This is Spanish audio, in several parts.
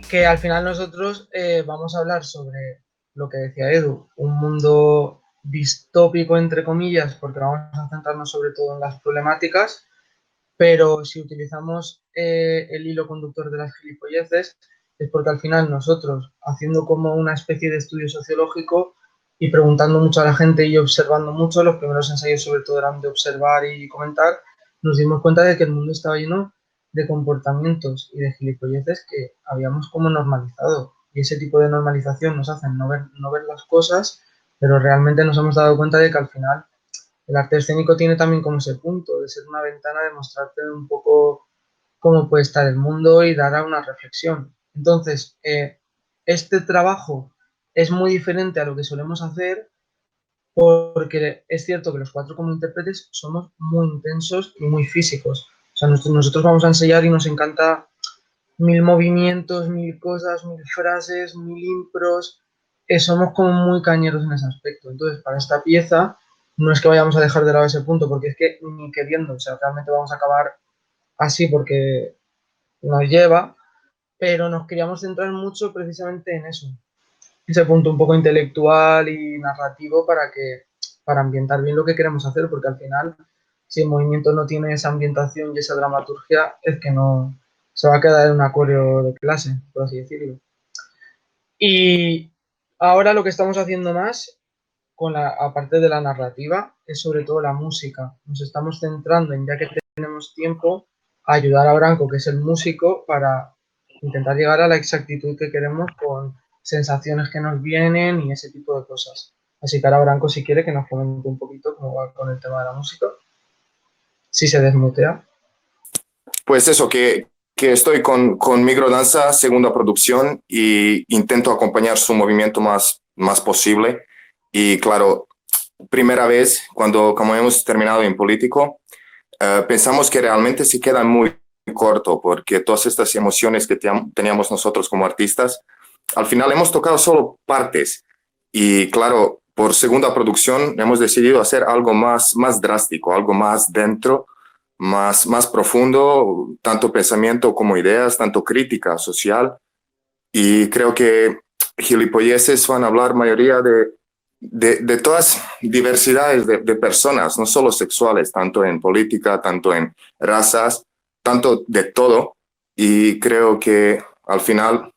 que al final nosotros vamos a hablar sobre lo que decía Edu, un mundo distópico entre comillas, porque vamos a centrarnos sobre todo en las problemáticas, pero si utilizamos el hilo conductor de las gilipolleces es porque al final nosotros, haciendo como una especie de estudio sociológico y preguntando mucho a la gente y observando mucho, los primeros ensayos sobre todo eran de observar y comentar, nos dimos cuenta de que el mundo estaba lleno de comportamientos y de gilipolleces que habíamos como normalizado. Y ese tipo de normalización nos hace no ver las cosas, pero realmente nos hemos dado cuenta de que al final el arte escénico tiene también como ese punto de ser una ventana de mostrarte un poco cómo puede estar el mundo y dar a una reflexión. Entonces, este trabajo es muy diferente a lo que solemos hacer porque es cierto que los cuatro como intérpretes somos muy intensos y muy físicos. O sea, nosotros vamos a ensayar y nos encanta mil movimientos, mil cosas, mil frases, mil impros. Somos como muy cañeros en ese aspecto. Entonces, para esta pieza, no es que vayamos a dejar de lado ese punto, porque es que ni queriendo, o sea, realmente vamos a acabar así porque nos lleva, pero nos queríamos centrar mucho precisamente en eso, ese punto un poco intelectual y narrativo para ambientar bien lo que queremos hacer, porque al final, si el movimiento no tiene esa ambientación y esa dramaturgia, es que no se va a quedar en un coreo de clase, por así decirlo. Y ahora lo que estamos haciendo más, aparte de la narrativa, es sobre todo la música. Nos estamos centrando en, ya que tenemos tiempo, a ayudar a Branco, que es el músico, para intentar llegar a la exactitud que queremos con sensaciones que nos vienen y ese tipo de cosas. Así que ahora Branco, si quiere, que nos comente un poquito cómo va con el tema de la música, si se desmutea. Pues eso, que estoy con Microdanza, segunda producción, y intento acompañar su movimiento más posible. Y claro, primera vez, como hemos terminado en Político, pensamos que realmente se queda muy corto, porque todas estas emociones que teníamos nosotros como artistas, al final hemos tocado solo partes. Y claro, por segunda producción hemos decidido hacer algo más drástico, algo más dentro, más profundo, tanto pensamiento como ideas, tanto crítica social. Y creo que gilipolleces van a hablar mayoría de todas diversidades de personas, no solo sexuales, tanto en política, tanto en razas, tanto de todo. Y creo que al final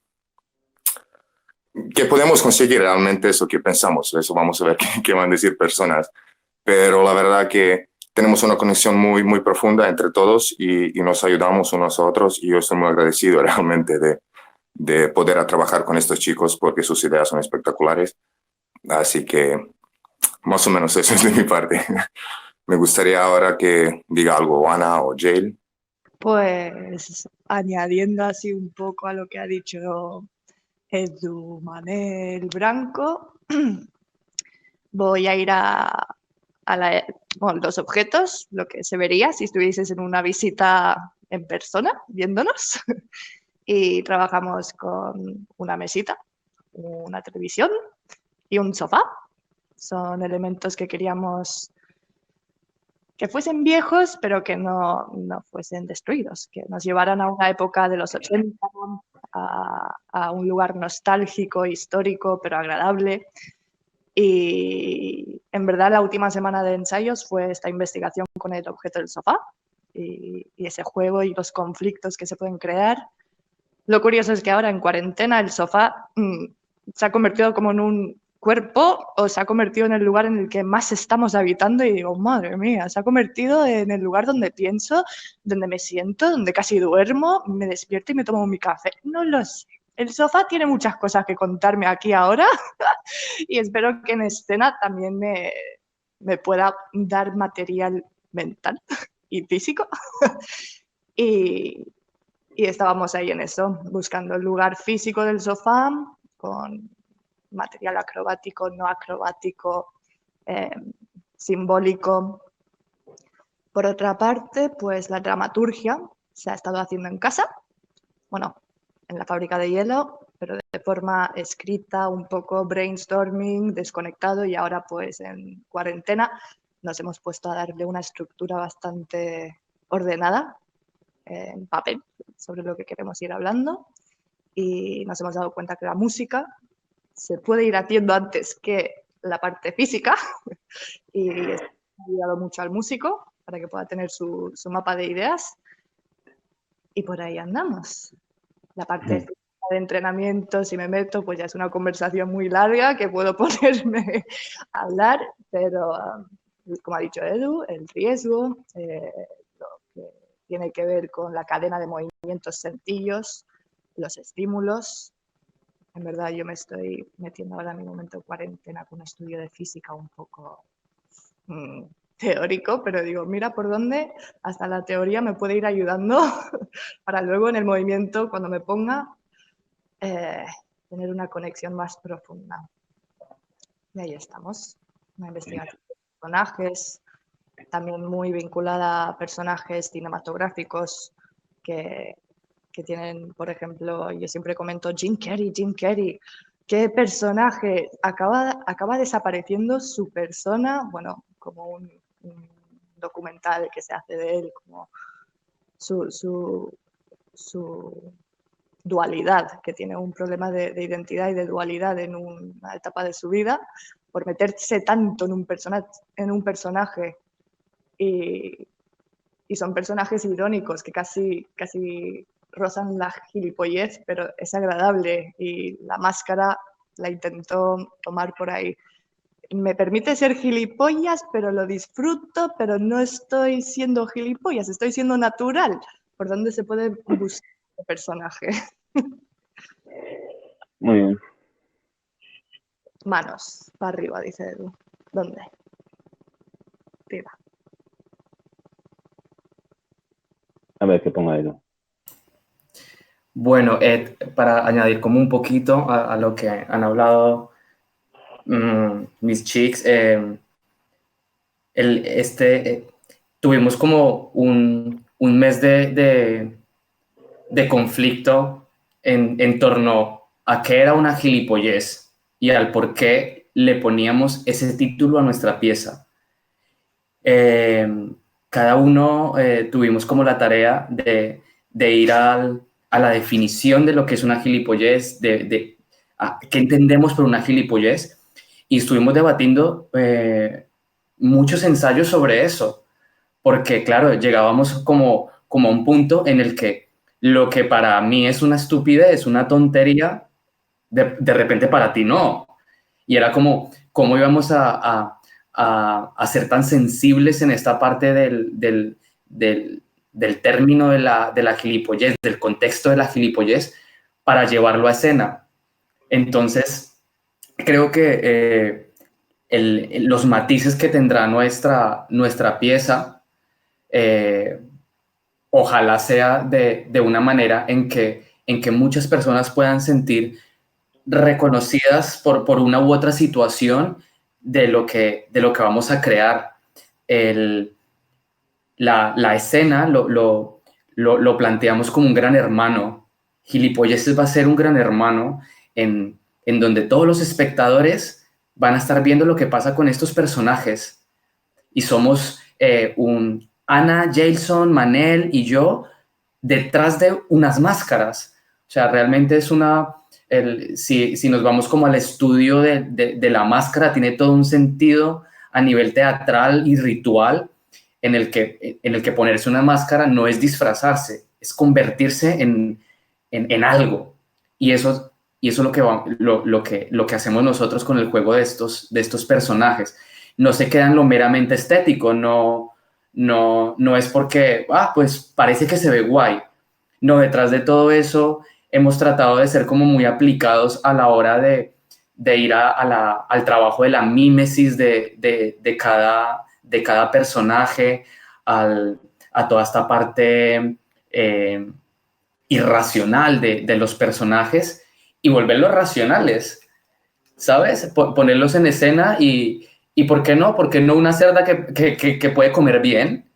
que podemos conseguir realmente eso que pensamos. Eso vamos a ver qué van a decir personas. Pero la verdad que tenemos una conexión muy profunda entre todos y nos ayudamos unos a otros y yo estoy muy agradecido realmente de poder trabajar con estos chicos porque sus ideas son espectaculares. Así que más o menos eso es de mi parte. Me gustaría ahora que diga algo Ana o Jail. Pues añadiendo así un poco a lo que ha dicho Edu Manel Branco, voy a ir bueno, los objetos, lo que se vería si estuvieses en una visita en persona, viéndonos. Y trabajamos con una mesita, una televisión y un sofá. Son elementos que queríamos que fuesen viejos, pero que no fuesen destruidos, que nos llevaran a una época de los 80, a un lugar nostálgico, histórico, pero agradable. Y en verdad la última semana de ensayos fue esta investigación con el objeto del sofá y ese juego y los conflictos que se pueden crear. Lo curioso es que ahora en cuarentena el sofá se ha convertido como en un cuerpo o se ha convertido en el lugar en el que más estamos habitando y digo, madre mía, se ha convertido en el lugar donde pienso, donde me siento, donde casi duermo, me despierto y me tomo mi café. No lo sé. El sofá tiene muchas cosas que contarme aquí ahora y espero que en escena también me pueda dar material mental y físico. y, y estábamos ahí en eso, buscando el lugar físico del sofá con material acrobático, no acrobático, eh, simbólico. Por otra parte, pues la dramaturgia se ha estado haciendo en casa, bueno, en la fábrica de hielo, pero de forma escrita, un poco brainstorming, desconectado y ahora pues en cuarentena nos hemos puesto a darle una estructura bastante ordenada en papel sobre lo que queremos ir hablando y nos hemos dado cuenta que la música se puede ir haciendo antes que la parte física y esto ha ayudado mucho al músico para que pueda tener su mapa de ideas y por ahí andamos. La parte de entrenamiento, si me meto, pues ya es una conversación muy larga que puedo ponerme a hablar, pero como ha dicho Edu, el riesgo, lo que tiene que ver con la cadena de movimientos sencillos, los estímulos. En verdad yo me estoy metiendo ahora en mi momento de cuarentena con un estudio de física un poco teórico, pero digo, mira por dónde hasta la teoría me puede ir ayudando para luego en el movimiento, cuando me ponga, tener una conexión más profunda. Y ahí estamos, una investigación de personajes, también muy vinculada a personajes cinematográficos que tienen, por ejemplo, yo siempre comento Jim Carrey, ¿qué personaje? Acaba desapareciendo su persona, bueno, como un documental que se hace de él, como su dualidad, que tiene un problema de identidad y de dualidad en una etapa de su vida, por meterse tanto en un personaje y son personajes irónicos que casi rozan la gilipollez, pero es agradable y la máscara la intentó tomar por ahí. Me permite ser gilipollas, pero lo disfruto, pero no estoy siendo gilipollas, estoy siendo natural. ¿Por dónde se puede buscar el personaje? Muy bien. Manos, para arriba, dice Edu. ¿Dónde? Tira. A ver qué pongo ahí. Bueno, para añadir como un poquito a lo que han hablado mis chicos, tuvimos como un mes de conflicto en torno a qué era una gilipollez y al por qué le poníamos ese título a nuestra pieza. Cada uno tuvimos como la tarea de ir a la definición de lo que es una gilipollez, qué entendemos por una gilipollez, y estuvimos debatiendo muchos ensayos sobre eso, porque claro, llegábamos como a un punto en el que lo que para mí es una estupidez, una tontería, de repente para ti no. Y era como, ¿cómo íbamos a ser tan sensibles en esta parte del término de la gilipollez, del contexto de la gilipollez, para llevarlo a escena? Entonces, creo que los matices que tendrá nuestra pieza, ojalá sea de una manera en que muchas personas puedan sentir reconocidas por una u otra situación de lo que vamos a crear. La escena lo planteamos como un gran hermano. Gilipolleces va a ser un gran hermano en donde todos los espectadores van a estar viendo lo que pasa con estos personajes. Y somos Ana, Jason, Manel y yo detrás de unas máscaras. O sea, realmente es si nos vamos como al estudio de la máscara, tiene todo un sentido a nivel teatral y ritual en el que ponerse una máscara no es disfrazarse, es convertirse en algo. Y eso es lo que hacemos nosotros con el juego de estos personajes. No se queda en lo meramente estético, no es porque, pues parece que se ve guay. No, detrás de todo eso hemos tratado de ser como muy aplicados a la hora de ir al trabajo de la mímesis de cada personaje, a toda esta parte irracional de los personajes y volverlos racionales, ¿sabes? Ponerlos en escena y ¿por qué no? ¿Por qué no una cerda que puede comer bien?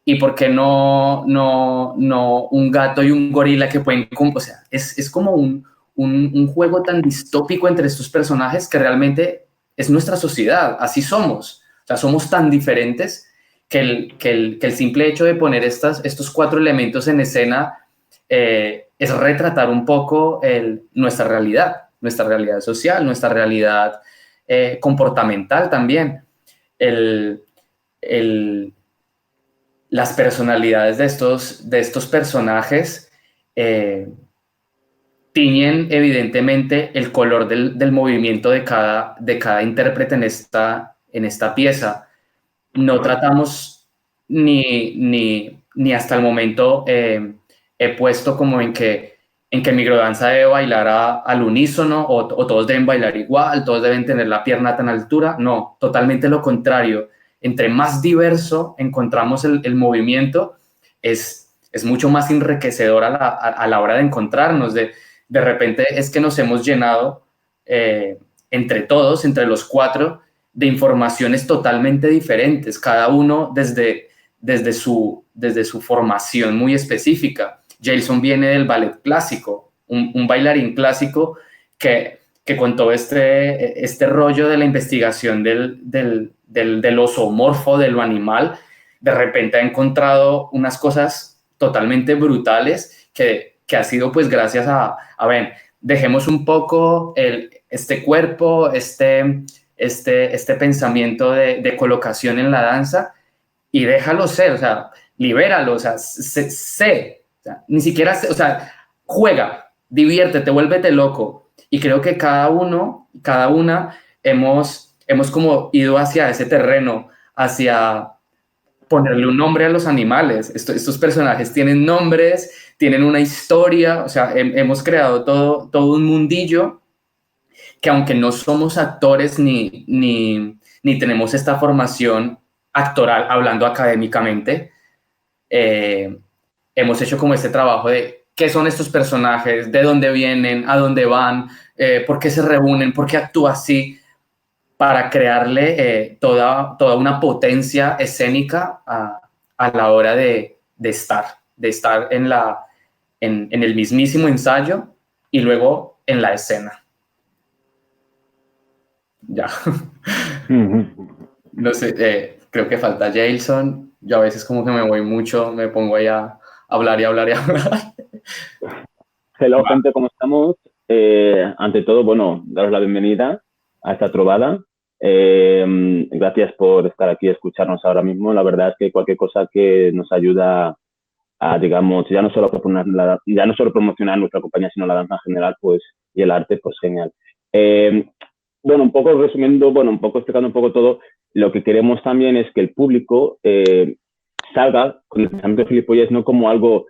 ¿Y por qué no un gato y un gorila que pueden... O sea, es como un juego tan distópico entre estos personajes que realmente es nuestra sociedad, así somos. O sea, somos tan diferentes que el simple hecho de poner estos 4 elementos en escena es retratar un poco nuestra realidad social, nuestra realidad comportamental también. Las personalidades de estos personajes tiñen evidentemente el color del movimiento de cada intérprete en esta pieza. No tratamos ni hasta el momento he puesto como en que microdanza debe bailar al unísono o todos deben bailar igual, todos deben tener la pierna tan altura. No, totalmente lo contrario. Entre más diverso encontramos el movimiento, es mucho más enriquecedor a la hora de encontrarnos. De repente es que nos hemos llenado entre todos, entre los cuatro, de informaciones totalmente diferentes, cada uno desde su formación muy específica. Jailson viene del ballet clásico, un bailarín clásico que con todo este rollo de la investigación del osomorfo, de lo animal, de repente ha encontrado unas cosas totalmente brutales que ha sido pues gracias a ver, dejemos un poco este cuerpo, este pensamiento de colocación en la danza y déjalo ser, o sea, libéralo, o sea, sé, o sea, ni siquiera, o sea, juega, diviértete, vuélvete loco. Y creo que cada una hemos como ido hacia ese terreno, hacia ponerle un nombre a los animales. Estos personajes tienen nombres, tienen una historia, o sea, hemos creado todo un mundillo que aunque no somos actores ni tenemos esta formación actoral, hablando académicamente, hemos hecho como este trabajo de qué son estos personajes, de dónde vienen, a dónde van, por qué se reúnen, por qué actúa así, para crearle toda una potencia escénica a la hora de estar en el mismísimo ensayo y luego en la escena. Ya. No sé, creo que falta Jailson. Yo a veces como que me voy mucho, me pongo ahí a hablar y hablar y hablar. Hello, gente, ¿cómo estamos? Ante todo, bueno, daros la bienvenida a esta trovada. Gracias por estar aquí y escucharnos ahora mismo. La verdad es que cualquier cosa que nos ayuda a, digamos, ya no solo promocionar nuestra compañía, sino la danza en general, pues, y el arte, pues genial. Bueno, un poco resumiendo, un poco explicando un poco todo, lo que queremos también es que el público salga con el pensamiento de gilipollas no como algo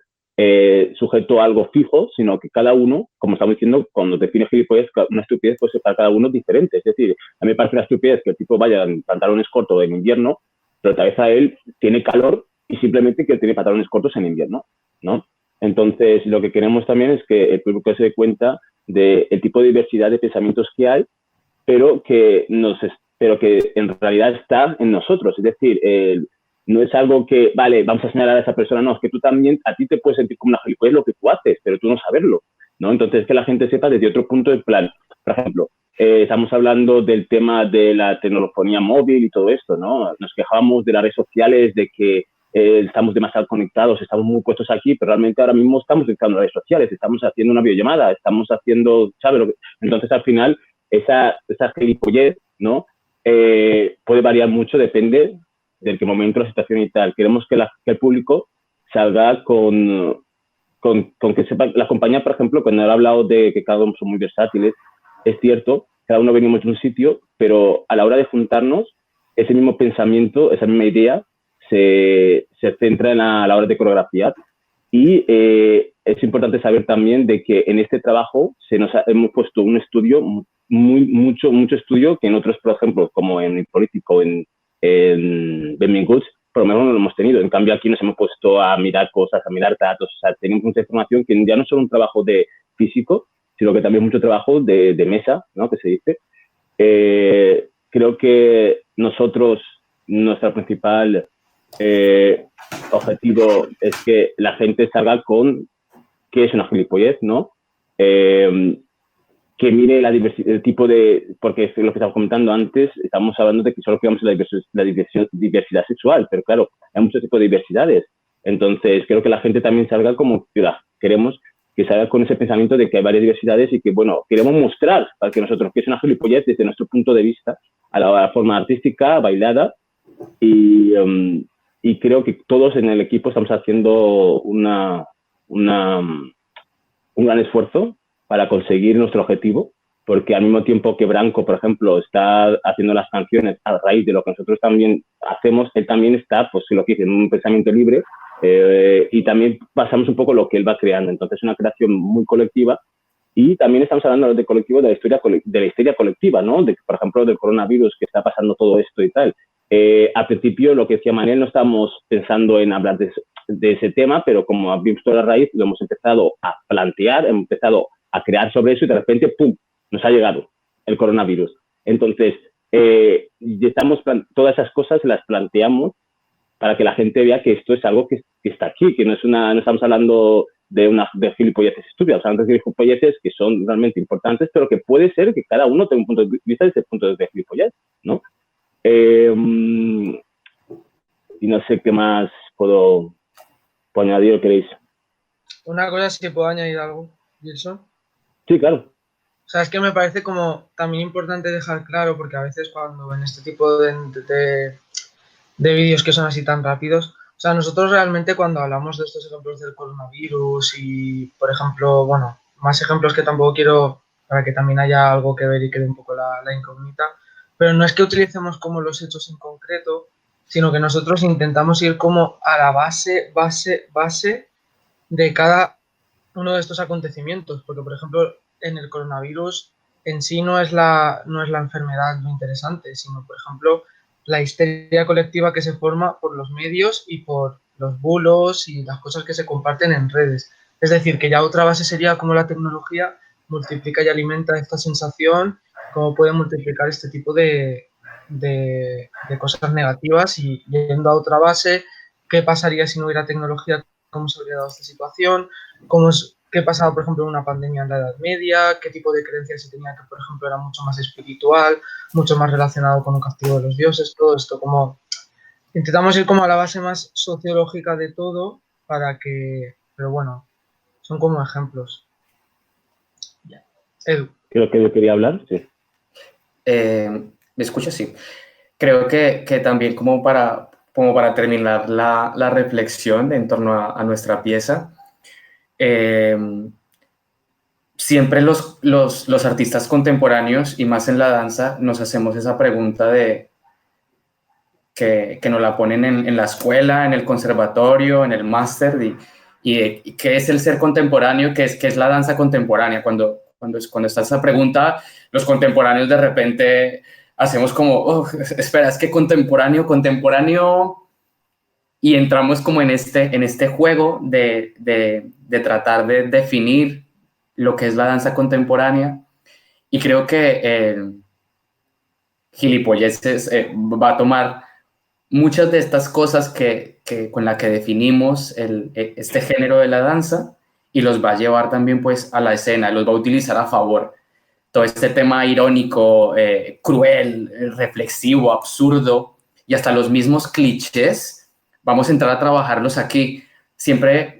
sujeto a algo fijo, sino que cada uno, como estamos diciendo, cuando define gilipollas, una estupidez puede ser para cada uno diferente. Es decir, a mí me parece una estupidez que el tipo vaya en pantalones cortos en invierno, pero tal vez a él tiene calor y simplemente que tiene pantalones cortos en invierno, ¿no? Entonces, lo que queremos también es que el público se dé cuenta del tipo de diversidad de pensamientos que hay, pero que en realidad está en nosotros. Es decir, no es algo que, vale, vamos a señalar a esa persona, no, es que tú también, a ti te puedes sentir como una gilipollas lo que tú haces, pero tú no saberlo, ¿no? Entonces, que la gente sepa desde otro punto de plan. Por ejemplo, estamos hablando del tema de la tecnología móvil y todo esto, ¿no? Nos quejamos de las redes sociales, de que estamos demasiado conectados, estamos muy puestos aquí, pero realmente ahora mismo estamos utilizando las redes sociales, estamos haciendo una videollamada, estamos haciendo, ¿sabes? Entonces, al final, esa gilipollez, ¿no? Puede variar mucho, depende del qué momento, la situación y tal. Queremos que el público salga con que sepa, la compañía, por ejemplo, cuando he hablado de que cada uno son muy versátiles, es cierto, cada uno venimos de un sitio, pero a la hora de juntarnos, ese mismo pensamiento, esa misma idea, se centra a la hora de coreografiar. Y es importante saber también de que en este trabajo hemos puesto un estudio, mucho estudio, que en otros, por ejemplo, como en el político, en Benvinguts, por lo menos no lo hemos tenido. En cambio, aquí nos hemos puesto a mirar cosas, a mirar datos, o sea, tenemos mucha información que ya no es solo un trabajo de físico, sino que también mucho trabajo de mesa, ¿no? Que se dice. Creo que nosotros, nuestra principal objetivo es que la gente salga con qué es una gilipollez, ¿no? Que mire el tipo de... Porque es lo que estaba comentando antes, estamos hablando de que solo queremos la diversidad sexual, pero claro, hay muchos tipos de diversidades. Entonces, creo que la gente también salga como queremos que salga con ese pensamiento de que hay varias diversidades y que, bueno, queremos mostrar para que nosotros, que es una gilipollez desde nuestro punto de vista, a la forma artística, bailada, y creo que todos en el equipo estamos haciendo un gran esfuerzo para conseguir nuestro objetivo, porque al mismo tiempo que Branco, por ejemplo, está haciendo las canciones a raíz de lo que nosotros también hacemos, él también está, pues lo que dice, en un pensamiento libre, y también pasamos un poco lo que él va creando. Entonces es una creación muy colectiva, y también estamos hablando de colectivo, de la histeria colectiva, ¿no? Por ejemplo, del coronavirus, que está pasando todo esto y tal. Al principio, lo que decía Manel, no estábamos pensando en hablar de ese tema, pero como ha visto la raíz, lo hemos empezado a plantear, hemos empezado a crear sobre eso y de repente, ¡pum!, nos ha llegado el coronavirus. Entonces, todas esas cosas las planteamos para que la gente vea que esto es algo que está aquí, que no estamos hablando de gilipolleces estúpidas, estamos hablando de gilipolleces que son realmente importantes, pero que puede ser que cada uno tenga un punto de vista desde el punto de vista de gilipollez, ¿no? Y no sé qué más puedo añadir o queréis. Una cosa es que puedo añadir algo, Gilson. Sí, claro. O sea, es que me parece como también importante dejar claro, porque a veces cuando en este tipo de vídeos que son así tan rápidos, o sea, nosotros realmente cuando hablamos de estos ejemplos del coronavirus y, por ejemplo, bueno, más ejemplos que tampoco quiero, para que también haya algo que ver y quede un poco la incógnita, pero no es que utilicemos como los hechos en concreto, sino que nosotros intentamos ir como a la base de cada uno de estos acontecimientos, porque por ejemplo en el coronavirus en sí no es la enfermedad lo interesante, sino por ejemplo la histeria colectiva que se forma por los medios y por los bulos y las cosas que se comparten en redes. Es decir, que ya otra base sería cómo la tecnología multiplica y alimenta esta sensación, cómo puede multiplicar este tipo de cosas negativas, y yendo a otra base, qué pasaría si no hubiera tecnología, cómo se habría dado esta situación, qué pasaba, por ejemplo, en una pandemia en la Edad Media, qué tipo de creencias se tenía, que, por ejemplo, era mucho más espiritual, mucho más relacionado con un castigo de los dioses, todo esto, como intentamos ir como a la base más sociológica de todo para que, pero bueno, son como ejemplos. Edu. Creo que yo quería hablar, sí. ¿Me escuchas? Sí. Creo que también como para terminar la reflexión en torno a nuestra pieza, siempre los artistas contemporáneos y más en la danza nos hacemos esa pregunta de que nos la ponen en la escuela, en el conservatorio, en el máster, y qué es el ser contemporáneo, qué es la danza contemporánea. Cuando está esa pregunta, los contemporáneos de repente hacemos como, oh, espera, es que contemporáneo, y entramos como en este juego de tratar de definir lo que es la danza contemporánea, y creo que Gilipolleces va a tomar muchas de estas cosas con las que definimos este género de la danza, y los va a llevar también pues a la escena, los va a utilizar a favor. Todo este tema irónico, cruel, reflexivo, absurdo, y hasta los mismos clichés, vamos a entrar a trabajarlos aquí. Siempre,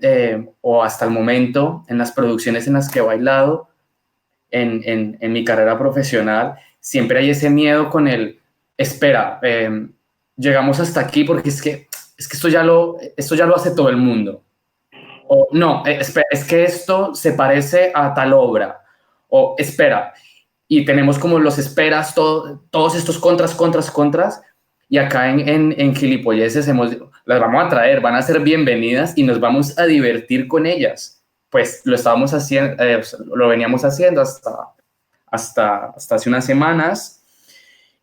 o hasta el momento, en las producciones en las que he bailado, en mi carrera profesional, siempre hay ese miedo con el, espera, llegamos hasta aquí porque es que esto ya lo hace todo el mundo. O no, espera, es que esto se parece a tal obra. O espera, y tenemos como los esperas, todos estos contras, y acá en Gilipolleces las vamos a traer, van a ser bienvenidas y nos vamos a divertir con ellas. Pues lo estábamos haciendo, lo veníamos haciendo hasta hace unas semanas,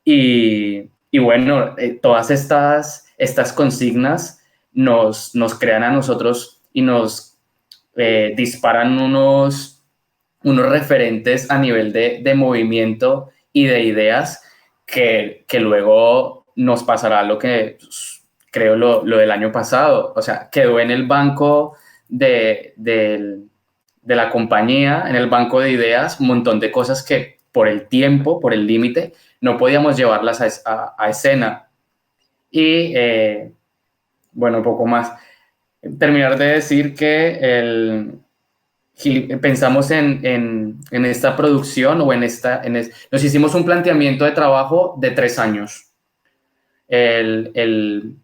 y bueno, todas estas consignas nos crean a nosotros y nos disparan unos referentes a nivel de movimiento y de ideas que luego nos pasará lo que creo lo del año pasado. O sea, quedó en el banco de la compañía, en el banco de ideas, un montón de cosas que por el tiempo, por el límite, no podíamos llevarlas a escena. Y bueno, un poco más. Terminar de decir que pensamos en esta producción o nos hicimos un planteamiento de trabajo de 3 años. El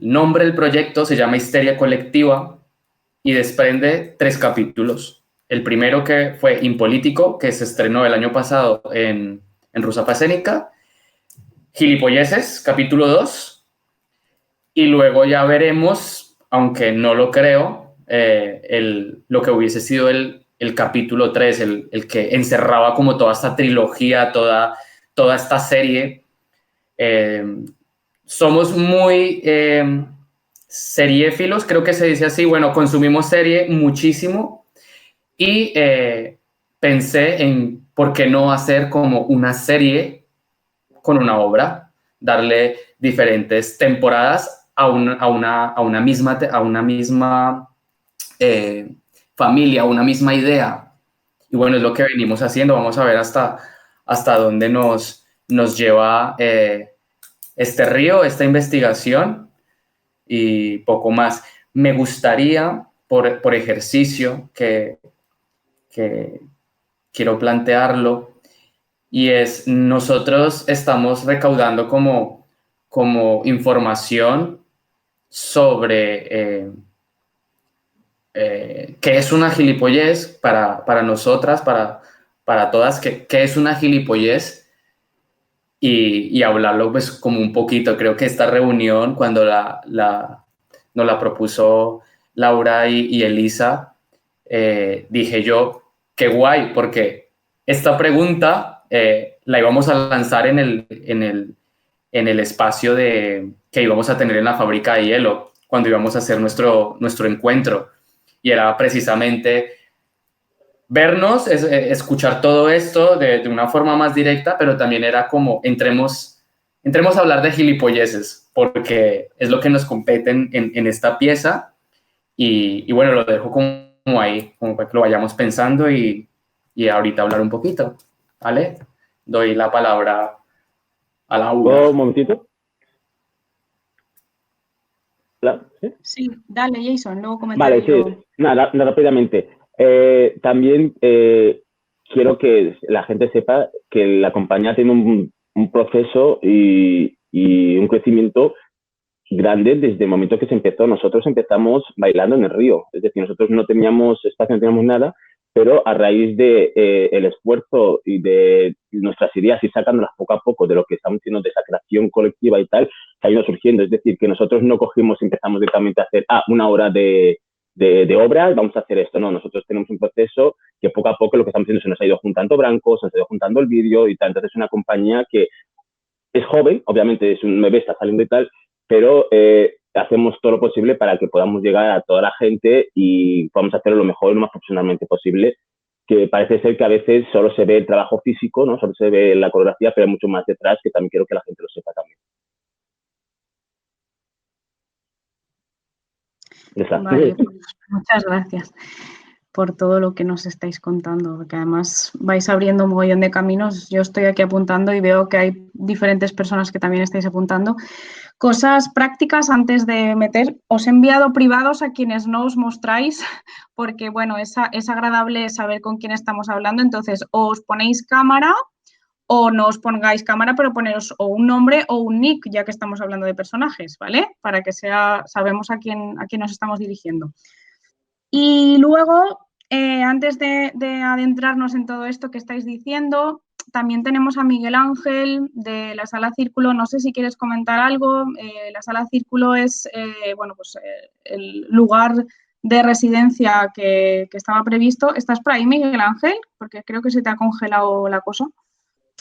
nombre del proyecto se llama Histeria Colectiva y desprende 3 capítulos. El primero, que fue Impolítico, que se estrenó el año pasado en Rusapa Escénica. Gilipolleces, capítulo 2. Y luego ya veremos, aunque no lo creo, lo que hubiese sido el capítulo 3, el que encerraba como toda esta trilogía, toda esta serie. Somos muy seriéfilos, creo que se dice así. Bueno, consumimos serie muchísimo y pensé en por qué no hacer como una serie con una obra, darle diferentes temporadas a una misma familia, a una misma idea. Y bueno, es lo que venimos haciendo. Vamos a ver hasta dónde nos lleva este río, esta investigación y poco más. Me gustaría, por ejercicio, que quiero plantearlo, y es: nosotros estamos recaudando como información sobre qué es una gilipollez para nosotras, para todas, qué es una gilipollez, y hablarlo pues como un poquito. Creo que esta reunión, cuando nos la propuso Laura y Elisa, dije yo, qué guay, porque esta pregunta la íbamos a lanzar en el espacio que íbamos a tener en la fábrica de hielo, cuando íbamos a hacer nuestro encuentro. Y era precisamente vernos, escuchar todo esto de una forma más directa, pero también era como entremos a hablar de gilipolleces, porque es lo que nos compete en esta pieza. Y bueno, lo dejo como ahí, como para que lo vayamos pensando y ahorita hablar un poquito, ¿vale? Doy la palabra a Laura. Un momentito. ¿Sí? Sí, dale, Jason, luego comentaré. Vale, sí, nada, rápidamente. También quiero que la gente sepa que la compañía tiene un proceso y un crecimiento grande desde el momento que se empezó. Nosotros empezamos bailando en el río, es decir, nosotros no teníamos espacio, no teníamos nada, pero a raíz de el esfuerzo y de nuestras ideas y sacándolas poco a poco de lo que estamos haciendo, de esa creación colectiva y tal, ha ido surgiendo. Es decir, que nosotros no cogimos y empezamos directamente a hacer una hora de obra, vamos a hacer esto. No, nosotros tenemos un proceso que poco a poco lo que estamos haciendo se nos ha ido juntando brancos, se nos ha ido juntando el vídeo y tal. Entonces es una compañía que es joven, obviamente es un bebé, está saliendo y tal, pero hacemos todo lo posible para que podamos llegar a toda la gente y podamos hacerlo lo mejor y lo más profesionalmente posible, que parece ser que a veces solo se ve el trabajo físico, ¿no? Solo se ve la coreografía, pero hay mucho más detrás, que también quiero que la gente lo sepa también. Vale, pues muchas gracias por todo lo que nos estáis contando, porque además vais abriendo un mogollón de caminos. Yo estoy aquí apuntando y veo que hay diferentes personas que también estáis apuntando. Cosas prácticas antes de meter. Os he enviado privados a quienes no os mostráis, porque bueno, es agradable saber con quién estamos hablando. Entonces, o os ponéis cámara o no os pongáis cámara, pero poneros o un nombre o un nick, ya que estamos hablando de personajes, ¿vale? Para que sabemos a quién nos estamos dirigiendo. Y luego, antes de adentrarnos en todo esto que estáis diciendo, también tenemos a Miguel Ángel de la Sala Círculo. No sé si quieres comentar algo. La Sala Círculo es el lugar de residencia que estaba previsto. ¿Estás por ahí, Miguel Ángel? Porque creo que se te ha congelado la cosa.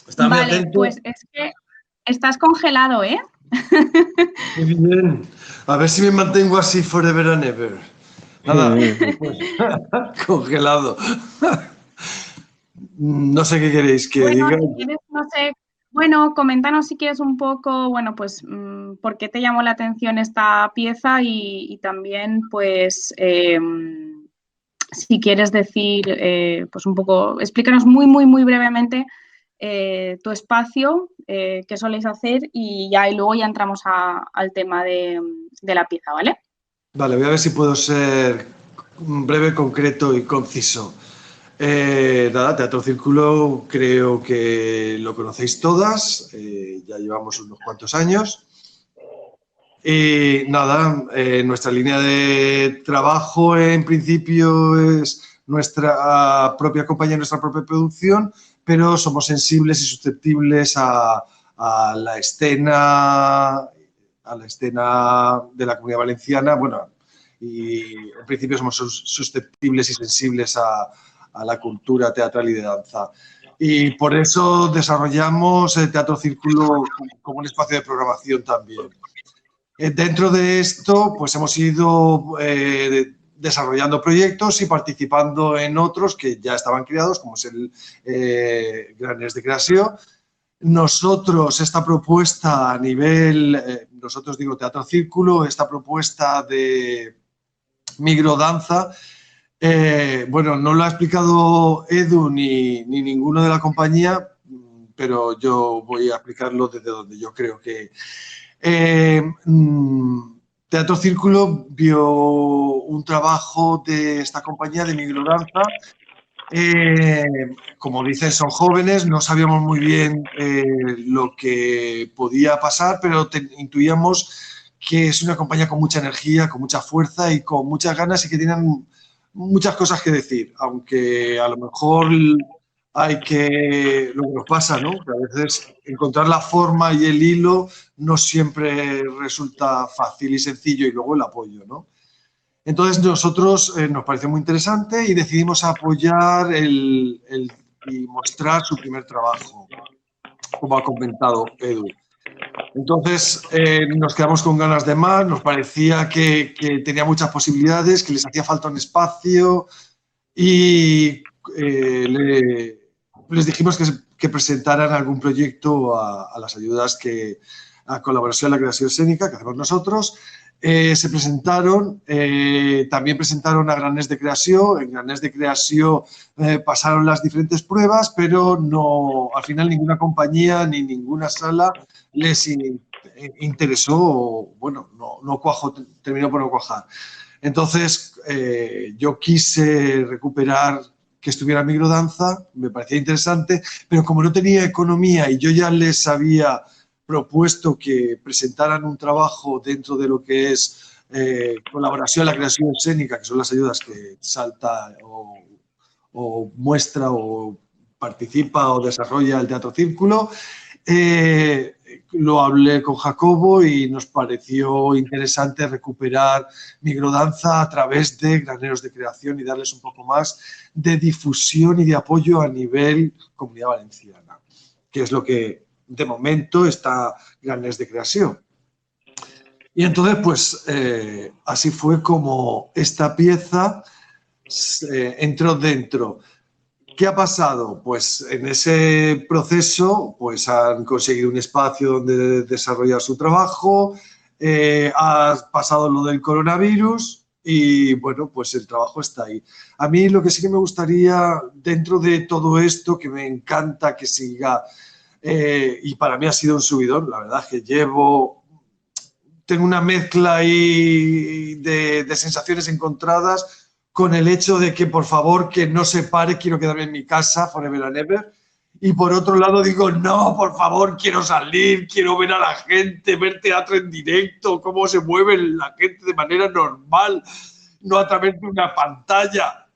Está muy vale, atento. Pues es que estás congelado, ¿eh? Muy bien. A ver si me mantengo así forever and ever. Nada, pues, congelado. No sé qué queréis que diga. Si quieres, no sé. Bueno, coméntanos si quieres un poco, bueno, pues, por qué te llamó la atención esta pieza y también, pues, si quieres decir, pues un poco, explícanos muy brevemente tu espacio, qué soléis hacer y luego ya entramos al tema de la pieza, ¿vale? Vale, voy a ver si puedo ser breve, concreto y conciso. Nada, Teatro Círculo creo que lo conocéis todas, ya llevamos unos cuantos años. Y nada, nuestra línea de trabajo en principio es nuestra propia compañía, nuestra propia producción, pero somos sensibles y susceptibles a la escena de la Comunidad Valenciana, bueno, y en principio somos susceptibles y sensibles a la cultura teatral y de danza. Y por eso desarrollamos el Teatro Círculo como un espacio de programación también. Dentro de esto, pues hemos ido desarrollando proyectos y participando en otros que ya estaban creados, como es el Graners de Creació. Nosotros, esta propuesta a nivel, nosotros digo Teatro Círculo, esta propuesta de microdanza, bueno, no lo ha explicado Edu ni ninguno de la compañía, pero yo voy a explicarlo desde donde yo creo que... Teatro Círculo vio un trabajo de esta compañía de microdanza. Como dices, son jóvenes, no sabíamos muy bien lo que podía pasar, pero intuíamos que es una compañía con mucha energía, con mucha fuerza y con muchas ganas y que tienen muchas cosas que decir, aunque a lo mejor hay que, lo que nos pasa, ¿no? Que a veces encontrar la forma y el hilo no siempre resulta fácil y sencillo, y luego el apoyo, ¿no? Entonces nosotros nos pareció muy interesante y decidimos apoyar y mostrar su primer trabajo, como ha comentado Edu. Entonces nos quedamos con ganas de más, nos parecía que tenía muchas posibilidades, que les hacía falta un espacio y les dijimos que presentaran algún proyecto a las ayudas a colaboración a la creación escénica que hacemos nosotros. Se presentaron, también presentaron a Graners de Creació. En Graners de Creació pasaron las diferentes pruebas, pero no, al final ninguna compañía ni ninguna sala les interesó, o, bueno, no cuajó, terminó por no cuajar. Entonces, yo quise recuperar que estuviera microdanza, me parecía interesante, pero como no tenía economía y yo ya les había propuesto que presentaran un trabajo dentro de lo que es colaboración en la creación escénica, que son las ayudas que Salta o muestra o participa o desarrolla el Teatro Círculo, lo hablé con Jacobo y nos pareció interesante recuperar microdanza a través de Graneros de Creación y darles un poco más de difusión y de apoyo a nivel Comunidad Valenciana, que es lo que de momento está Graneros de Creación. Y entonces, pues, así fue como esta pieza entró dentro. ¿Qué ha pasado? Pues en ese proceso pues han conseguido un espacio donde desarrollar su trabajo, ha pasado lo del coronavirus y bueno, pues el trabajo está ahí. A mí lo que sí que me gustaría, dentro de todo esto, que me encanta que siga, y para mí ha sido un subidón, la verdad es que tengo una mezcla ahí de sensaciones encontradas, con el hecho de que, por favor, que no se pare, quiero quedarme en mi casa, forever and ever. Y por otro lado digo, no, por favor, quiero salir, quiero ver a la gente, ver teatro en directo, cómo se mueve la gente de manera normal, no a través de una pantalla.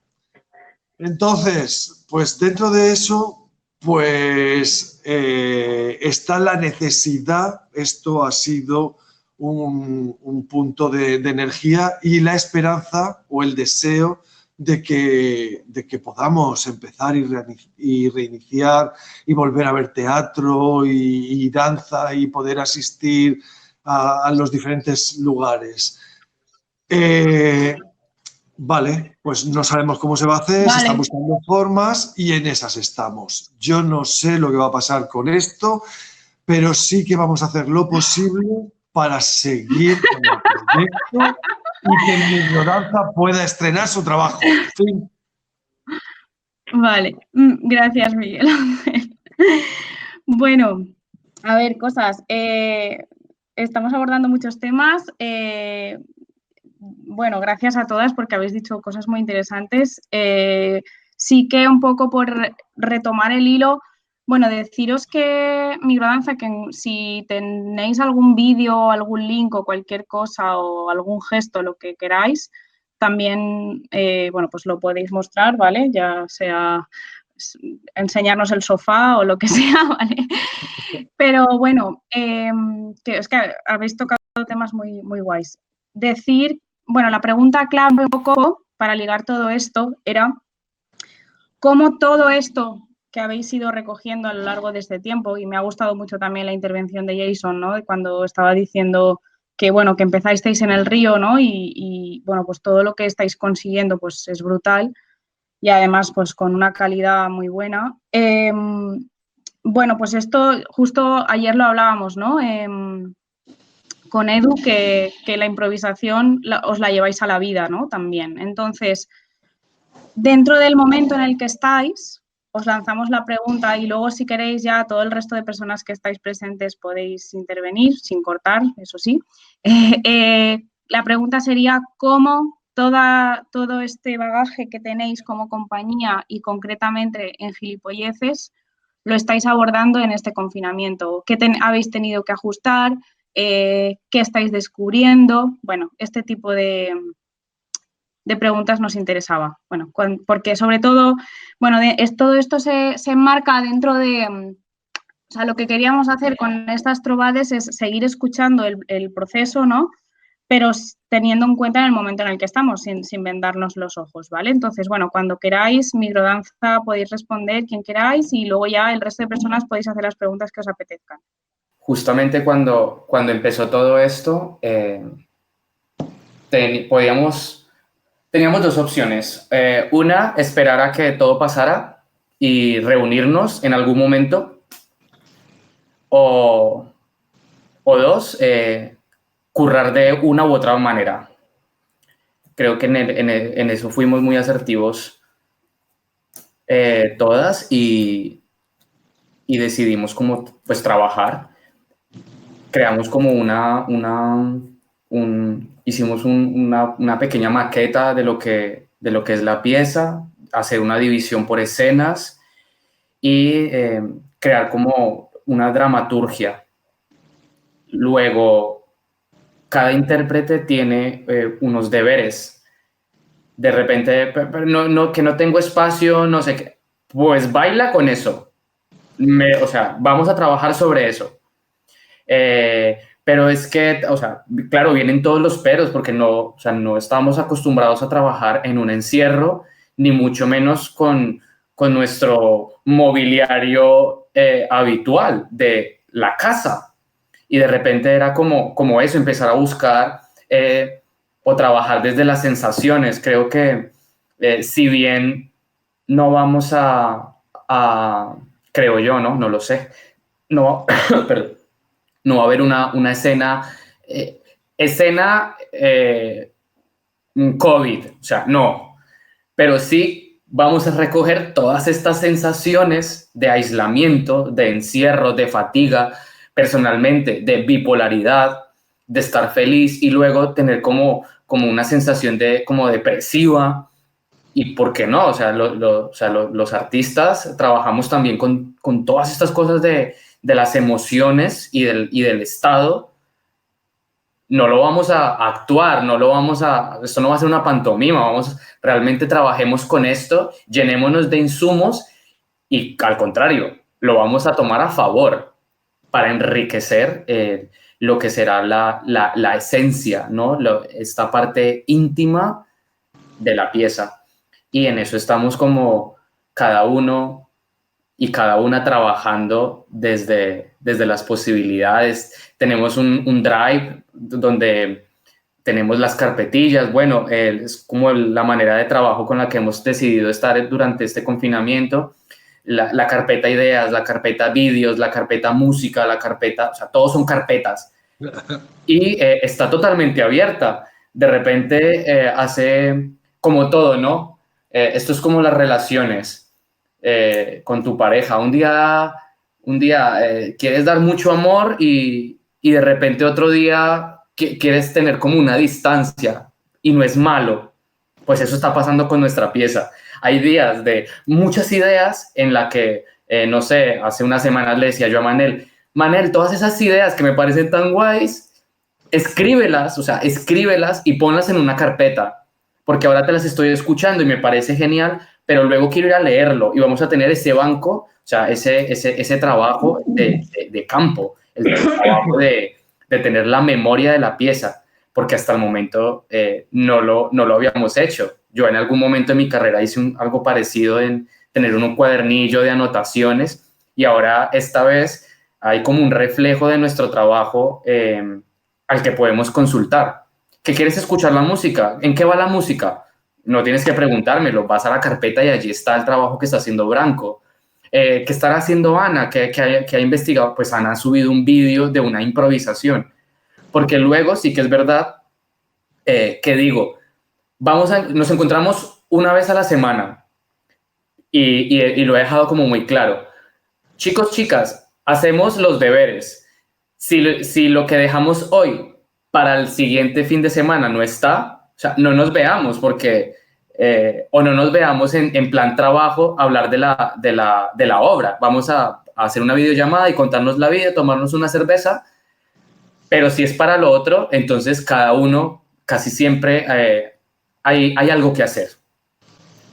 Entonces, pues dentro de eso, pues está la necesidad, esto ha sido un punto de energía y la esperanza o el deseo de que podamos empezar y reiniciar y volver a ver teatro y danza y poder asistir a los diferentes lugares. Vale, pues no sabemos cómo se va a hacer, se están buscando formas y en esas estamos. Yo no sé lo que va a pasar con esto, pero sí que vamos a hacer lo posible para seguir con el proyecto y que Microdanza pueda estrenar su trabajo. Fin. Vale, gracias, Miguel. Bueno, a ver, cosas. Estamos abordando muchos temas. bueno, gracias a todas porque habéis dicho cosas muy interesantes. Sí que un poco por retomar el hilo, bueno, deciros que Microdanza, que si tenéis algún vídeo, algún link o cualquier cosa o algún gesto, lo que queráis, también, bueno, pues lo podéis mostrar, ¿vale? Ya sea enseñarnos el sofá o lo que sea, ¿vale? Pero bueno, que es que habéis tocado temas muy, muy guays. Decir, bueno, la pregunta clave un poco para ligar todo esto era cómo todo esto que habéis ido recogiendo a lo largo de este tiempo, y me ha gustado mucho también la intervención de Jason, ¿no? Cuando estaba diciendo que, bueno, que empezasteis en el río, ¿no? Y bueno, pues todo lo que estáis consiguiendo, pues es brutal y además, pues con una calidad muy buena. Bueno, pues esto justo ayer lo hablábamos, ¿no? Con Edu, que la improvisación os la lleváis a la vida, ¿no? También. Entonces, dentro del momento en el que estáis, os lanzamos la pregunta y luego si queréis ya todo el resto de personas que estáis presentes podéis intervenir sin cortar, eso sí. La pregunta sería cómo todo este bagaje que tenéis como compañía y concretamente en Gilipolleces lo estáis abordando en este confinamiento. ¿Qué habéis tenido que ajustar? ¿Qué estáis descubriendo? Bueno, este tipo de preguntas nos interesaba. Bueno, porque sobre todo, bueno, todo esto se enmarca dentro de, o sea, lo que queríamos hacer con estas trobades es seguir escuchando el proceso, ¿no? Pero teniendo en cuenta en el momento en el que estamos, sin vendarnos los ojos, ¿vale? Entonces, bueno, cuando queráis, Microdanza, podéis responder quien queráis y luego ya el resto de personas podéis hacer las preguntas que os apetezcan. Justamente cuando empezó todo esto, teníamos dos opciones. Una, esperar a que todo pasara y reunirnos en algún momento. O dos, currar de una u otra manera. Creo que en eso fuimos muy asertivos todas y decidimos como pues trabajar. Creamos como hicimos una pequeña maqueta de lo que es la pieza, hacer una división por escenas y crear como una dramaturgia. Luego, cada intérprete tiene unos deberes. De repente, que no tengo espacio, no sé qué. Pues baila con eso. O sea, vamos a trabajar sobre eso. Pero es que, o sea, claro, vienen todos los peros porque no estamos acostumbrados a trabajar en un encierro, ni mucho menos con nuestro mobiliario habitual de la casa. Y de repente era como eso, empezar a buscar o trabajar desde las sensaciones. Creo que si bien no vamos creo yo, no lo sé, perdón, no va a haber una escena COVID, o sea, no, pero sí vamos a recoger todas estas sensaciones de aislamiento, de encierro, de fatiga, personalmente, de bipolaridad, de estar feliz y luego tener como una sensación como depresiva. ¿Y por qué no? O sea, los artistas trabajamos también con todas estas cosas de las emociones y del estado. No lo vamos a actuar, esto no va a ser una pantomima, realmente trabajemos con esto, llenémonos de insumos y al contrario, lo vamos a tomar a favor para enriquecer lo que será la esencia, ¿no? Esta parte íntima de la pieza. Y en eso estamos como cada uno y cada una trabajando desde las posibilidades. Tenemos un drive donde tenemos las carpetillas. Bueno, es como la manera de trabajo con la que hemos decidido estar durante este confinamiento. La carpeta ideas, la carpeta vídeos, la carpeta música, la carpeta, o sea, todos son carpetas. Y está totalmente abierta. De repente hace como todo, ¿no? Esto es como las relaciones con tu pareja. Un día quieres dar mucho amor y de repente otro día quieres tener como una distancia. y no es malo. Pues eso está pasando con nuestra pieza. Hay días de muchas ideas en la que, no sé, hace unas semanas le decía yo a Manel, todas esas ideas que me parecen tan guays, escríbelas, o sea, escríbelas y ponlas en una carpeta, porque ahora te las estoy escuchando y me parece genial, pero luego quiero ir a leerlo y vamos a tener ese banco, o sea, ese trabajo de campo, el trabajo de tener la memoria de la pieza, porque hasta el momento no lo habíamos hecho. Yo en algún momento de mi carrera hice algo parecido en tener un cuadernillo de anotaciones y ahora esta vez hay como un reflejo de nuestro trabajo al que podemos consultar. ¿Qué quieres escuchar la música? ¿En qué va la música? No tienes que preguntármelo, vas a la carpeta y allí está el trabajo que está haciendo Branco. ¿Qué estará haciendo Ana? ¿Qué ha investigado? Pues Ana ha subido un vídeo de una improvisación. Porque luego sí que es verdad que digo, nos encontramos una vez a la semana y lo he dejado como muy claro. Chicos, chicas, hacemos los deberes. Si lo que dejamos hoy para el siguiente fin de semana no está, o sea, no nos veamos porque, o no nos veamos en plan trabajo, hablar de la obra. Vamos a hacer una videollamada y contarnos la vida, tomarnos una cerveza, pero si es para lo otro, entonces cada uno, casi siempre hay algo que hacer.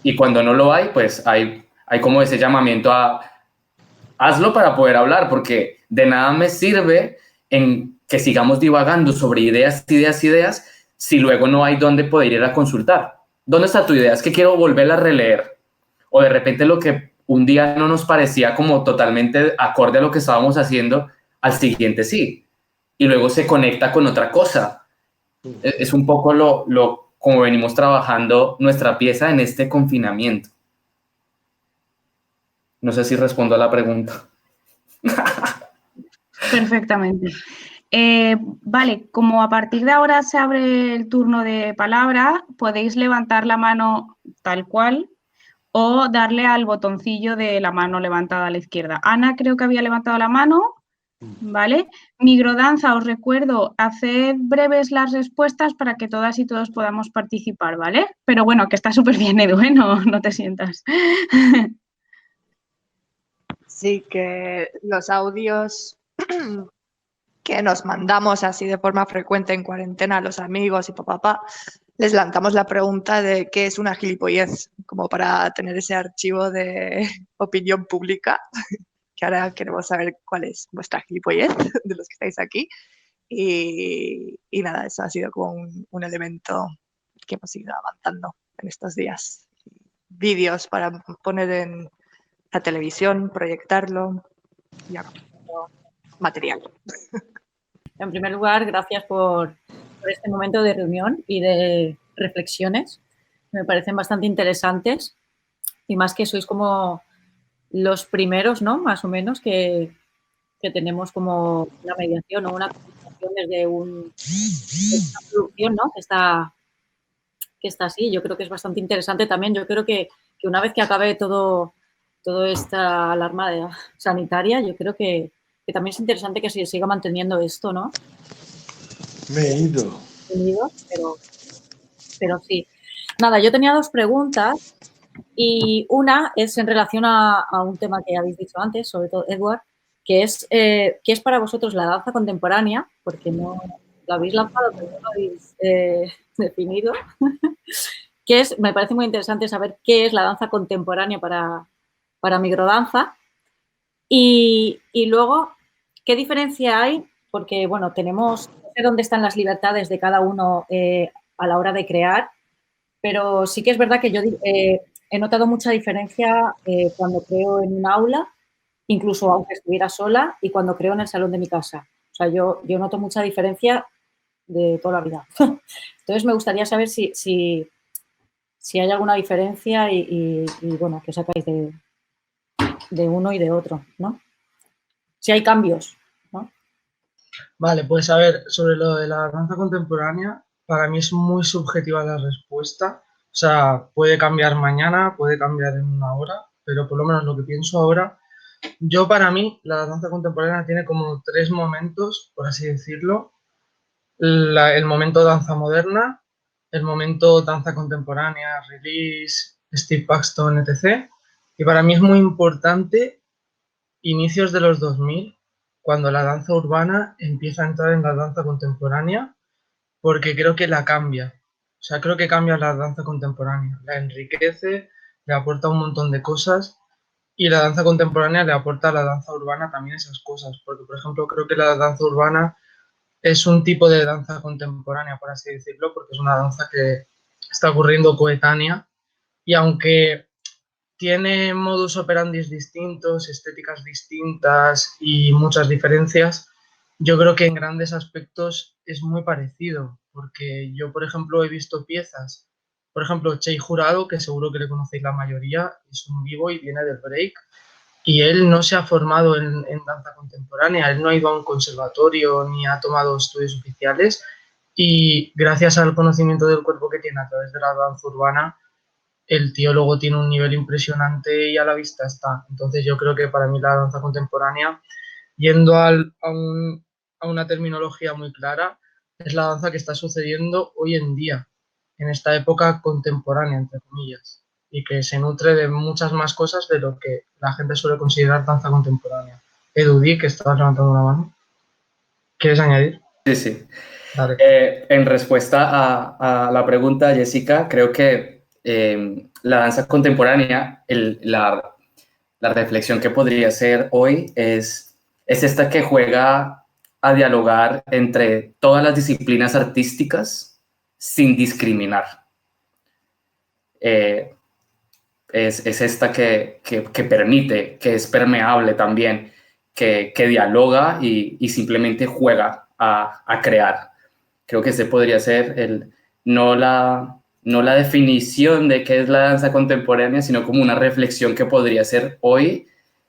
Y cuando no lo hay, pues hay como ese llamamiento a hazlo para poder hablar, porque de nada me sirve en que sigamos divagando sobre ideas, si luego no hay dónde poder ir a consultar. ¿Dónde está tu idea? Es que quiero volverla a releer. O de repente lo que un día no nos parecía como totalmente acorde a lo que estábamos haciendo, al siguiente sí. Y luego se conecta con otra cosa. Es un poco como venimos trabajando nuestra pieza en este confinamiento. No sé si respondo a la pregunta. Perfectamente. Vale, como a partir de ahora se abre el turno de palabra, podéis levantar la mano tal cual o darle al botoncillo de la mano levantada a la izquierda. Ana creo que había levantado la mano, ¿vale? Migrodanza, os recuerdo, haced breves las respuestas para que todas y todos podamos participar, ¿vale? Pero bueno, que está súper bien, Edu, ¿eh? No te sientas. Sí, que los audios que nos mandamos así de forma frecuente en cuarentena a los amigos y papá, les lanzamos la pregunta de qué es una gilipollez, como para tener ese archivo de opinión pública, que ahora queremos saber cuál es vuestra gilipollez de los que estáis aquí. Y nada, eso ha sido como un elemento que hemos ido avanzando en estos días. Vídeos para poner en la televisión, proyectarlo y material. En primer lugar, gracias por este momento de reunión y de reflexiones. Me parecen bastante interesantes y más que sois como los primeros, ¿no? Más o menos que tenemos como una mediación o una comunicación desde una producción, ¿no? Que está así. Yo creo que es bastante interesante también. Yo creo que una vez que acabe toda esta alarma sanitaria, yo creo que también es interesante que se siga manteniendo esto, ¿no? Me he ido. Pero sí. Nada, yo tenía dos preguntas y una es en relación a un tema que habéis dicho antes, sobre todo Edward, que es ¿qué es para vosotros la danza contemporánea? Porque no lo habéis lanzado, pero no lo habéis definido. Me parece muy interesante saber qué es la danza contemporánea para Migrodanza. Y luego, ¿qué diferencia hay? Porque, bueno, no sé dónde están las libertades de cada uno a la hora de crear, pero sí que es verdad que yo he notado mucha diferencia cuando creo en un aula, incluso aunque estuviera sola, y cuando creo en el salón de mi casa. O sea, yo noto mucha diferencia de toda la vida. Entonces, me gustaría saber si hay alguna diferencia y bueno, que sacáis de uno y de otro, ¿no? Si hay cambios, ¿no? Vale, pues a ver, sobre lo de la danza contemporánea, para mí es muy subjetiva la respuesta. O sea, puede cambiar mañana, puede cambiar en una hora, pero por lo menos lo que pienso ahora, para mí, la danza contemporánea tiene como tres momentos, por así decirlo. El momento danza moderna, el momento danza contemporánea, Release, Steve Paxton, etc. Y para mí es muy importante inicios de los 2000, cuando la danza urbana empieza a entrar en la danza contemporánea, porque creo que la cambia. O sea, creo que cambia la danza contemporánea, la enriquece, le aporta un montón de cosas y la danza contemporánea le aporta a la danza urbana también esas cosas, porque por ejemplo creo que la danza urbana es un tipo de danza contemporánea, por así decirlo, porque es una danza que está ocurriendo coetánea y aunque tiene modus operandi distintos, estéticas distintas y muchas diferencias, yo creo que en grandes aspectos es muy parecido, porque yo, por ejemplo, he visto piezas, por ejemplo, Chey Jurado, que seguro que le conocéis la mayoría, es un vivo y viene del break, y él no se ha formado en danza contemporánea, él no ha ido a un conservatorio ni ha tomado estudios oficiales, y gracias al conocimiento del cuerpo que tiene a través de la danza urbana, el tío luego tiene un nivel impresionante y a la vista está. Entonces yo creo que para mí la danza contemporánea, yendo a una terminología muy clara, es la danza que está sucediendo hoy en día, en esta época contemporánea, entre comillas, y que se nutre de muchas más cosas de lo que la gente suele considerar danza contemporánea. Edudí, que estabas levantando la mano. ¿Quieres añadir? Sí, sí. Dale. En respuesta a la pregunta, Jessica, creo que la danza contemporánea, la reflexión que podría hacer hoy es esta que juega a dialogar entre todas las disciplinas artísticas sin discriminar. Es esta que permite, que es permeable también, que dialoga y simplemente juega a crear. Creo que ese podría ser no la definición de qué es la danza contemporánea, sino como una reflexión que podría ser hoy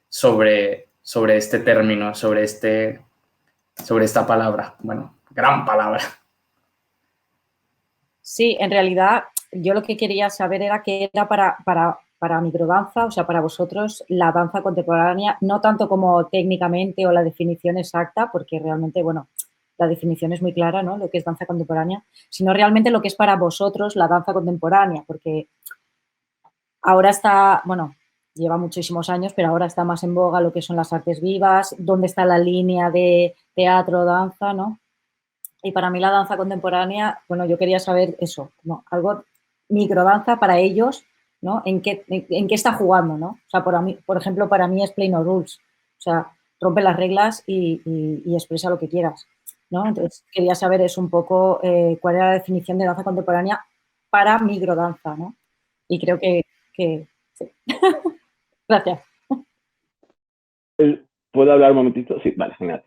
sobre este término, sobre esta palabra. Bueno, gran palabra. Sí, en realidad yo lo que quería saber era qué era para microdanza, o sea, para vosotros la danza contemporánea, no tanto como técnicamente o la definición exacta, porque realmente, bueno, la definición es muy clara, ¿no? Lo que es danza contemporánea, sino realmente lo que es para vosotros la danza contemporánea, porque ahora está, bueno, lleva muchísimos años, pero ahora está más en boga lo que son las artes vivas, dónde está la línea de teatro, danza, ¿no? Y para mí la danza contemporánea, bueno, yo quería saber eso, ¿no? Algo microdanza para ellos, ¿no? ¿En qué está jugando, ¿no? O sea, por ejemplo, para mí es play no rules, o sea, rompe las reglas y expresa lo que quieras, ¿no? Entonces, quería saber eso un poco, cuál era la definición de danza contemporánea para microdanza, ¿no? Y creo que sí. Gracias. ¿Puedo hablar un momentito? Sí, vale, genial.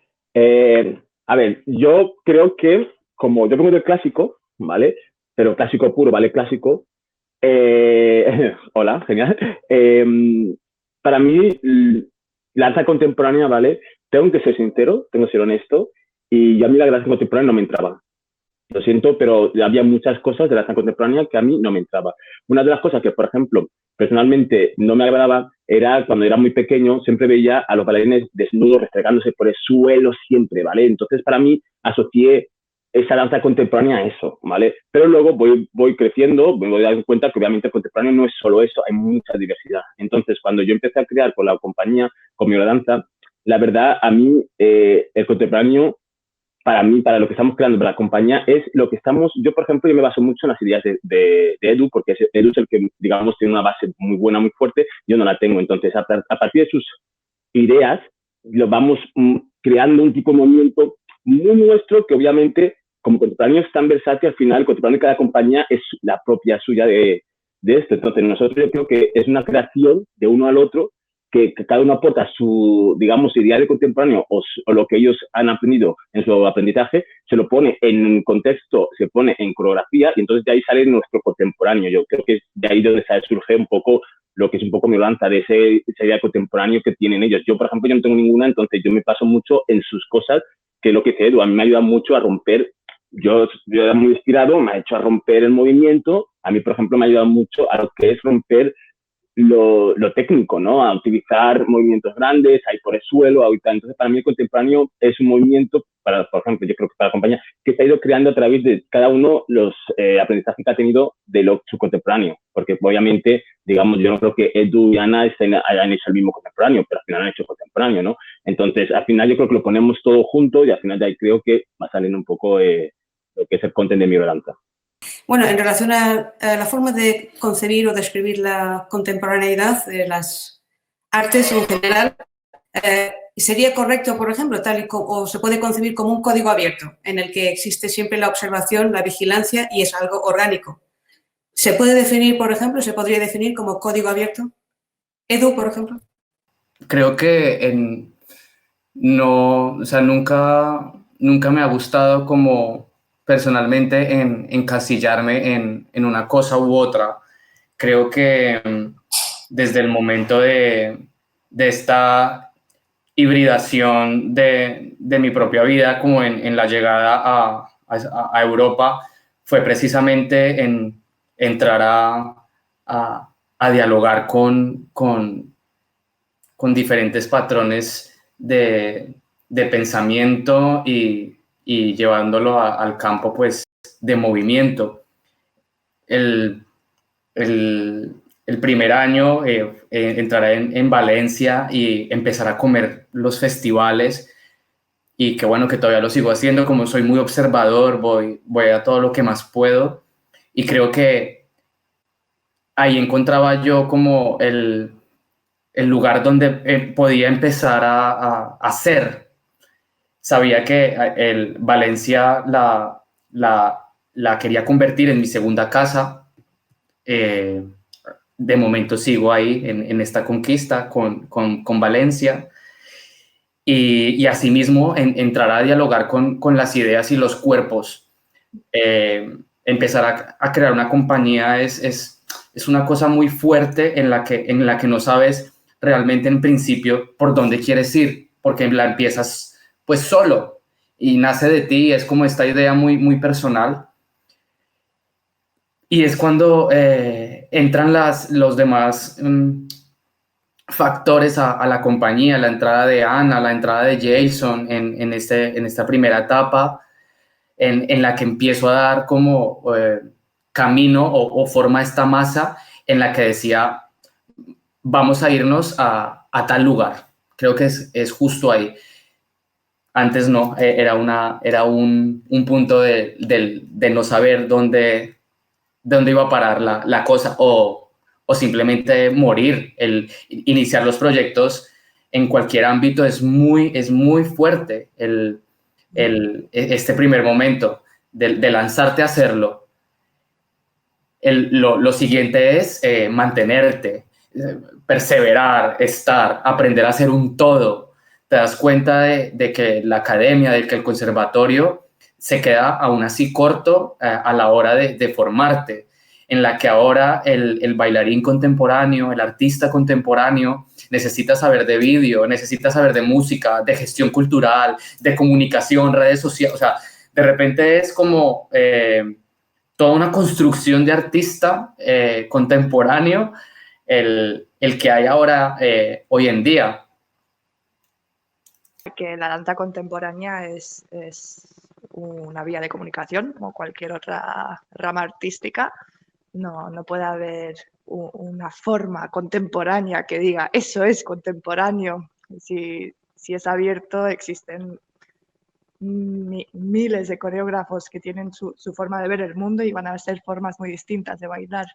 A ver, yo creo que, como yo vengo del clásico, ¿vale? Pero clásico puro, ¿vale? Clásico. Hola, genial. Para mí, la danza contemporánea, ¿vale? Tengo que ser sincero, tengo que ser honesto, y a mí la danza contemporánea no me entraba. Lo siento, pero había muchas cosas de la danza contemporánea que a mí no me entraba. Una de las cosas que, por ejemplo, personalmente no me agradaba era cuando era muy pequeño, siempre veía a los bailarines desnudos restregándose por el suelo siempre, ¿vale? Entonces, para mí, asocié esa danza contemporánea a eso, ¿vale? Pero luego voy creciendo, me voy dando cuenta que obviamente el contemporáneo no es solo eso, hay mucha diversidad. Entonces, cuando yo empecé a crear con la compañía, con mi danza, la verdad, a mí, el contemporáneo, para mí, para lo que estamos creando para la compañía, es lo que estamos, yo por ejemplo, yo me baso mucho en las ideas de Edu, porque Edu es el que, digamos, tiene una base muy buena, muy fuerte, yo no la tengo. Entonces, a partir de sus ideas, lo vamos creando un tipo de movimiento muy nuestro, que obviamente, como contemporáneo es tan versátil, al final, el contemporáneo de cada compañía es la propia suya de esto. Entonces, nosotros yo creo que es una creación de uno al otro, que cada uno aporta su, digamos, idea de contemporáneo o lo que ellos han aprendido en su aprendizaje, se lo pone en contexto, se pone en coreografía y entonces de ahí sale nuestro contemporáneo. Yo creo que es de ahí donde surge un poco lo que es un poco mi danza, de esa idea contemporáneo que tienen ellos. Yo, por ejemplo, yo no tengo ninguna, entonces yo me paso mucho en sus cosas, que lo que sé, Edu, a mí me ayuda mucho a romper. Yo era muy inspirado, me ha hecho a romper el movimiento. A mí, por ejemplo, me ha ayudado mucho a lo que es romper lo técnico, ¿no? A utilizar movimientos grandes, ahí por el suelo, ahorita. Entonces, para mí el contemporáneo es un movimiento, por ejemplo, yo creo que para la compañía, que se ha ido creando a través de cada uno los aprendizajes que ha tenido de su contemporáneo. Porque obviamente, digamos, yo no creo que Edu y Ana hayan hecho el mismo contemporáneo, pero al final han hecho contemporáneo, ¿no? Entonces, al final yo creo que lo ponemos todo junto y al final de ahí creo que va saliendo un poco lo que es el content de Micro Danza. Bueno, en relación a la forma de concebir o describir la contemporaneidad de las artes en general, ¿sería correcto, por ejemplo, o se puede concebir como un código abierto en el que existe siempre la observación, la vigilancia y es algo orgánico? ¿Se puede definir, por ejemplo, se podría definir como código abierto? Edu, por ejemplo. Creo que no, o sea, nunca me ha gustado como personalmente encasillarme en una cosa u otra. Creo que desde el momento de esta hibridación de mi propia vida, como en la llegada a Europa, fue precisamente en entrar a dialogar con diferentes patrones de pensamiento y llevándolo al campo, pues, de movimiento. El primer año entraré en Valencia y empezar a comer los festivales, y que bueno, que todavía lo sigo haciendo, como soy muy observador, voy a todo lo que más puedo, y creo que ahí encontraba yo como el lugar donde podía empezar a hacer. Sabía que Valencia la quería convertir en mi segunda casa. De momento sigo ahí en esta conquista con Valencia, y asimismo entrar a dialogar con las ideas y los cuerpos. Empezar a crear una compañía es una cosa muy fuerte en la que no sabes realmente en principio por dónde quieres ir, porque la empiezas pues solo y nace de ti, es como esta idea muy, muy personal. Y es cuando entran los demás factores a la compañía, la entrada de Ana, la entrada de Jason en esta primera etapa, en la que empiezo a dar como camino o forma a esta masa en la que decía, vamos a irnos a tal lugar. Creo que es justo ahí. Antes no, era un punto de no saber dónde iba a parar la cosa, o simplemente morir. El iniciar los proyectos en cualquier ámbito es muy fuerte. Este primer momento de lanzarte a hacerlo. Lo siguiente es mantenerte, perseverar, aprender a ser un todo. Te das cuenta de que la academia, de que el conservatorio se queda aún así corto a la hora de formarte, en la que ahora el bailarín contemporáneo, el artista contemporáneo, necesita saber de vídeo, necesita saber de música, de gestión cultural, de comunicación, redes sociales. O sea, de repente es como toda una construcción de artista contemporáneo el que hay ahora hoy en día. Que la danza contemporánea es una vía de comunicación, como cualquier otra rama artística. No puede haber una forma contemporánea que diga eso es contemporáneo. Si es abierto, existen miles de coreógrafos que tienen su forma de ver el mundo y van a ser formas muy distintas de bailar.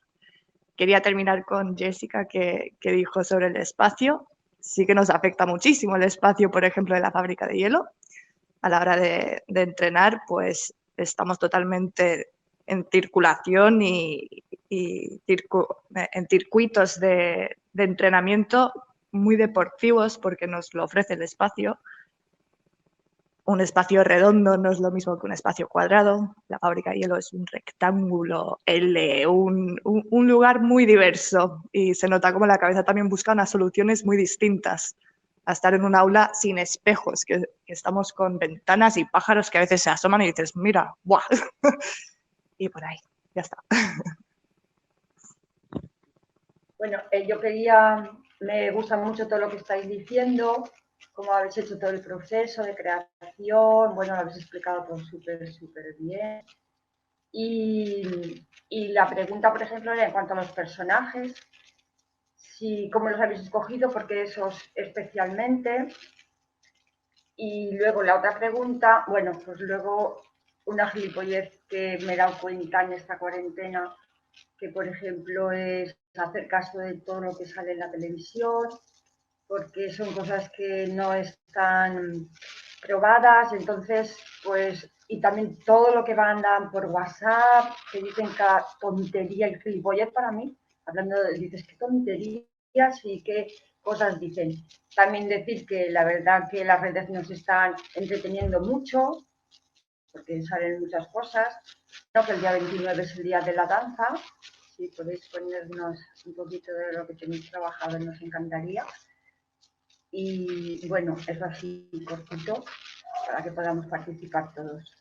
Quería terminar con Jessica, que dijo sobre el espacio. Sí que nos afecta muchísimo el espacio, por ejemplo, de la fábrica de hielo. A la hora de entrenar, pues estamos totalmente en circulación y en circuitos de entrenamiento muy deportivos, porque nos lo ofrece el espacio. Un espacio redondo no es lo mismo que un espacio cuadrado. La fábrica de hielo es un rectángulo L, un lugar muy diverso, y se nota como la cabeza también busca unas soluciones muy distintas a estar en un aula sin espejos, que estamos con ventanas y pájaros que a veces se asoman y dices, mira, ¡buah! Y por ahí, ya está. Bueno, me gusta mucho todo lo que estáis diciendo, cómo habéis hecho todo el proceso de creación, bueno, lo habéis explicado todo súper bien. Y la pregunta, por ejemplo, era en cuanto a los personajes, cómo los habéis escogido, porque esos especialmente. Y luego la otra pregunta, bueno, pues luego una gilipollez que me he dado cuenta en esta cuarentena, que por ejemplo es hacer caso de todo lo que sale en la televisión, porque son cosas que no están probadas, entonces pues, y también todo lo que mandan por WhatsApp, que dicen cada tontería y gilipollez para mí, dices qué tonterías y qué cosas dicen. También decir que la verdad que las redes nos están entreteniendo mucho, porque salen muchas cosas. Creo que el día 29 es el día de la danza. Si podéis ponernos un poquito de lo que tenéis trabajado, nos encantaría. Y bueno, eso así cortito, para que podamos participar todos.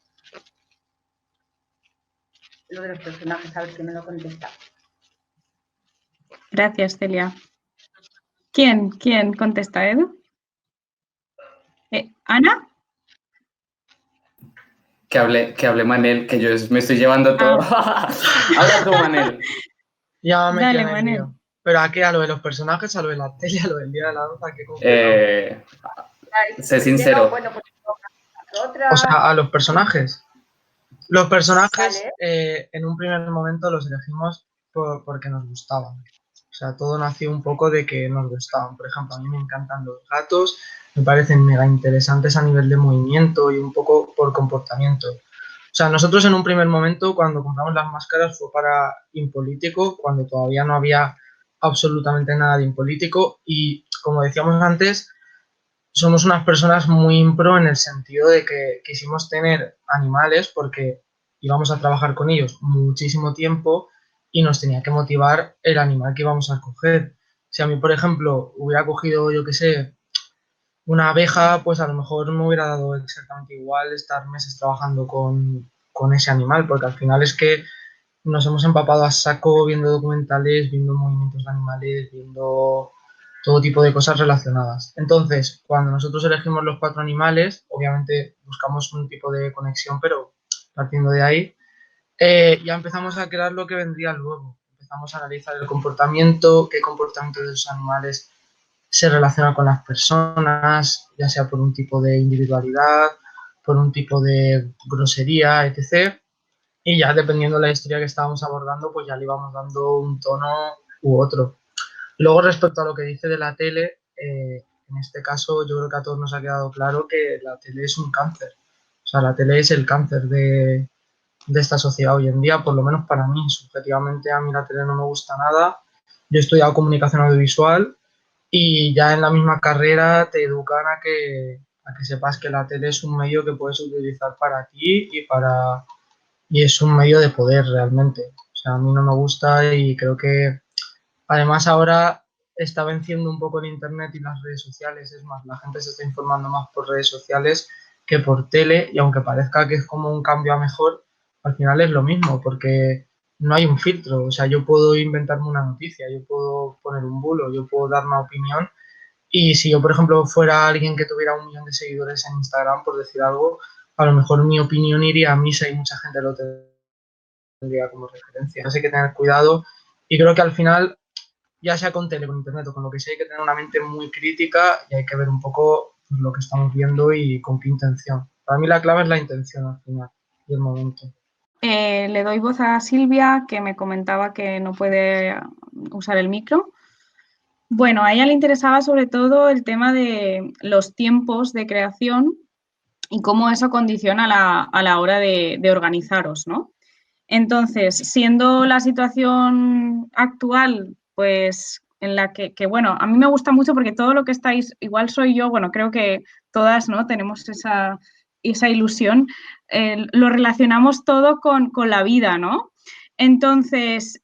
Lo de los personajes, a ver quién me lo contesta. Gracias, Celia. ¿Quién contesta, Edu? ¿Ana? Que hable Manel, que yo me estoy llevando todo. Habla tú, Manel. Ya me Dale, metí en el Manel. lío. ¿Pero a qué? ¿A lo de los personajes? ¿A lo de la tele? ¿A lo del día de la danza? ¿Qué Sé sincero. Bueno, pues o sea, a los personajes. Los personajes, vale. en un primer momento los elegimos porque nos gustaban. O sea, todo nació un poco de que nos gustaban. Por ejemplo, a mí me encantan los gatos, me parecen mega interesantes a nivel de movimiento y un poco por comportamiento. O sea, nosotros en un primer momento, cuando compramos las máscaras, fue para Impolítico, cuando todavía no había absolutamente nada de Impolítico. Y como decíamos antes, somos unas personas muy impro en el sentido de que quisimos tener animales porque íbamos a trabajar con ellos muchísimo tiempo y nos tenía que motivar el animal que íbamos a coger. Si a mí, por ejemplo, hubiera cogido, yo qué sé, una abeja, pues a lo mejor me hubiera dado exactamente igual estar meses trabajando con ese animal, porque al final es que nos hemos empapado a saco viendo documentales, viendo movimientos de animales, viendo todo tipo de cosas relacionadas. Entonces, cuando nosotros elegimos los 4 animales, obviamente buscamos un tipo de conexión, pero partiendo de ahí, ya empezamos a crear lo que vendría luego. Empezamos a analizar el comportamiento, qué comportamiento de esos animales se relaciona con las personas, ya sea por un tipo de individualidad, por un tipo de grosería, etc. Y ya dependiendo de la historia que estábamos abordando, pues ya le íbamos dando un tono u otro. Luego, respecto a lo que dice de la tele, en este caso yo creo que a todos nos ha quedado claro que la tele es un cáncer. O sea, la tele es el cáncer de esta sociedad hoy en día, por lo menos para mí. Subjetivamente a mí la tele no me gusta nada. Yo he estudiado comunicación audiovisual y ya en la misma carrera te educan a que sepas que la tele es un medio que puedes utilizar para ti y es un medio de poder realmente. O sea, a mí no me gusta y creo que además ahora está venciendo un poco el internet y las redes sociales. Es más, la gente se está informando más por redes sociales que por tele y aunque parezca que es como un cambio a mejor, al final es lo mismo porque no hay un filtro. O sea, yo puedo inventarme una noticia, yo puedo poner un bulo, yo puedo dar una opinión y si yo, por ejemplo, fuera alguien que tuviera 1 millón de seguidores en Instagram, por decir algo, a lo mejor mi opinión iría a misa y mucha gente lo tendría como referencia. Así que hay que tener cuidado y creo que al final, ya sea con tele, con internet o con lo que sea, hay que tener una mente muy crítica y hay que ver un poco pues, lo que estamos viendo y con qué intención. Para mí la clave es la intención al final y el momento. Le doy voz a Silvia, que me comentaba que no puede usar el micro. Bueno, a ella le interesaba sobre todo el tema de los tiempos de creación y cómo eso condiciona a la hora de organizaros, ¿no? Entonces, siendo la situación actual, pues en la que, bueno, a mí me gusta mucho porque todo lo que estáis, igual soy yo, bueno, creo que todas, ¿no? Tenemos esa ilusión, lo relacionamos todo con la vida, ¿no? Entonces,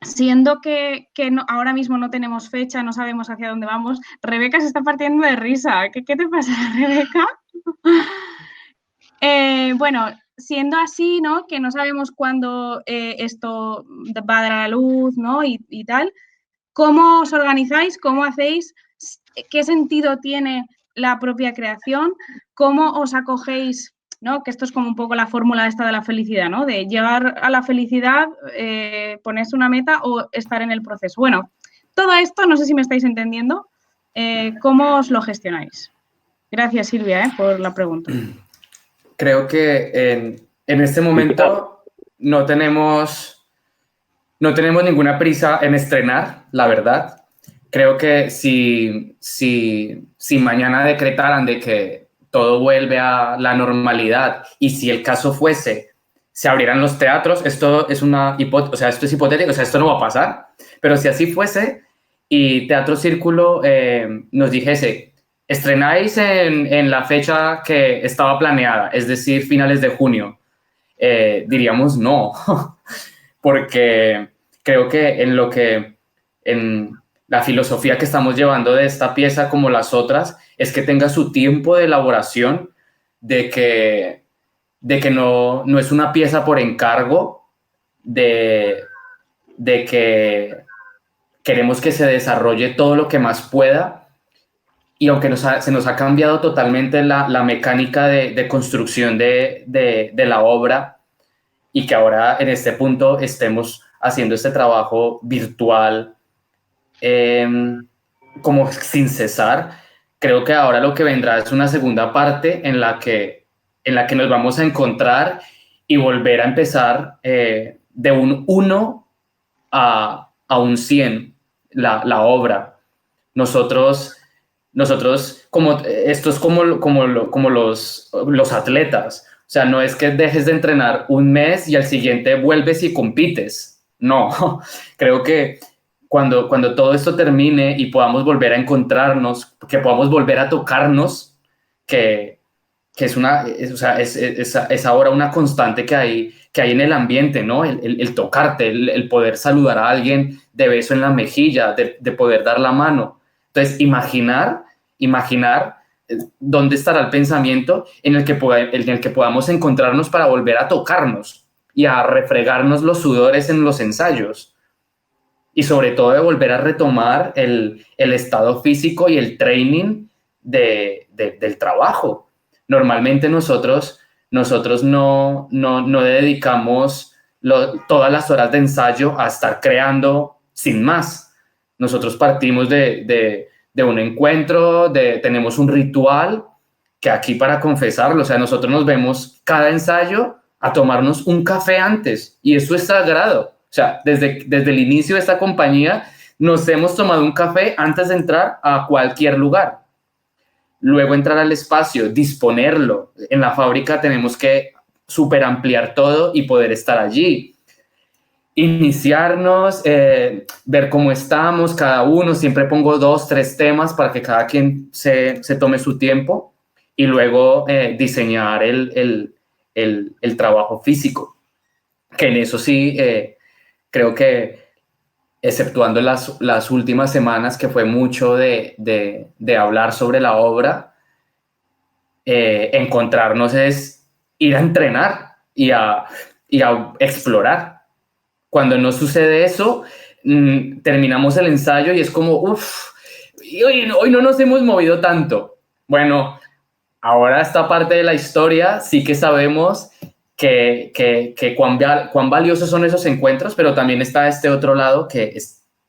siendo que no, ahora mismo no tenemos fecha, no sabemos hacia dónde vamos, Rebeca se está partiendo de risa. ¿Qué te pasa, Rebeca? Bueno, siendo así, ¿no? Que no sabemos cuándo esto va a dar a la luz, ¿no? Y tal, ¿cómo os organizáis? ¿Cómo hacéis? ¿Qué sentido tiene la propia creación? ¿Cómo os acogéis? ¿No? Que esto es como un poco la fórmula esta de la felicidad, ¿no? De llegar a la felicidad, ponerse una meta o estar en el proceso. Bueno, todo esto, no sé si me estáis entendiendo, ¿cómo os lo gestionáis? Gracias, Silvia, por la pregunta. Creo que en este momento no tenemos ninguna prisa en estrenar, la verdad. Creo que si mañana decretaran de que todo vuelve a la normalidad y si el caso fuese, se abrieran los teatros, esto es esto es hipotético, o sea, esto no va a pasar, pero si así fuese y Teatro Círculo nos dijese, estrenáis en la fecha que estaba planeada, es decir, finales de junio, diríamos no, porque creo que en la filosofía que estamos llevando de esta pieza como las otras es que tenga su tiempo de elaboración, de que no es una pieza por encargo, de que queremos que se desarrolle todo lo que más pueda. Y aunque se nos ha cambiado totalmente la mecánica de construcción de la obra y que ahora en este punto estemos haciendo este trabajo virtual como sin cesar, creo que ahora lo que vendrá es una segunda parte en la que nos vamos a encontrar y volver a empezar de un 1 a un 100 la obra. Nosotros esto es como los atletas, o sea, no es que dejes de entrenar un mes y al siguiente vuelves y compites, no, creo que cuando todo esto termine y podamos volver a encontrarnos, que podamos volver a tocarnos, que es ahora una constante que hay en el ambiente, ¿no? El tocarte, el poder saludar a alguien de beso en la mejilla, de poder dar la mano. Entonces, imaginar dónde estará el pensamiento en el que podamos encontrarnos para volver a tocarnos y a refregarnos los sudores en los ensayos. Y sobre todo de volver a retomar el estado físico y el training del trabajo. Normalmente nosotros no dedicamos todas las horas de ensayo a estar creando sin más. Nosotros partimos de un encuentro, tenemos un ritual que aquí para confesarlo, o sea, nosotros nos vemos cada ensayo a tomarnos un café antes y eso es sagrado. O sea, desde el inicio de esta compañía nos hemos tomado un café antes de entrar a cualquier lugar. Luego entrar al espacio, disponerlo. En la fábrica tenemos que súper ampliar todo y poder estar allí. Iniciarnos, ver cómo estamos cada uno. Siempre pongo 2, 3 temas para que cada quien se tome su tiempo y luego diseñar el trabajo físico. Que en eso sí... creo que, exceptuando las últimas semanas, que fue mucho de hablar sobre la obra, encontrarnos es ir a entrenar y a explorar. Cuando no sucede eso, terminamos el ensayo y es como, hoy no nos hemos movido tanto. Bueno, ahora esta parte de la historia sí que sabemos que cuán valiosos son esos encuentros, pero también está este otro lado que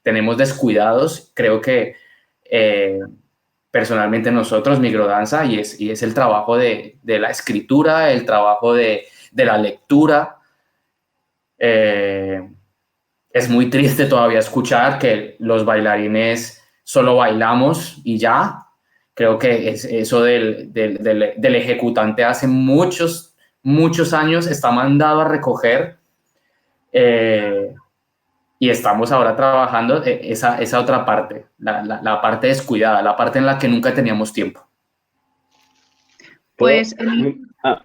tenemos descuidados, creo que personalmente nosotros, Microdanza, y es el trabajo de la escritura, el trabajo de la lectura. Es muy triste todavía escuchar que los bailarines solo bailamos y ya. Creo que eso del ejecutante hace muchos años está mandado a recoger y estamos ahora trabajando esa otra parte, la parte descuidada, la parte en la que nunca teníamos tiempo. Pues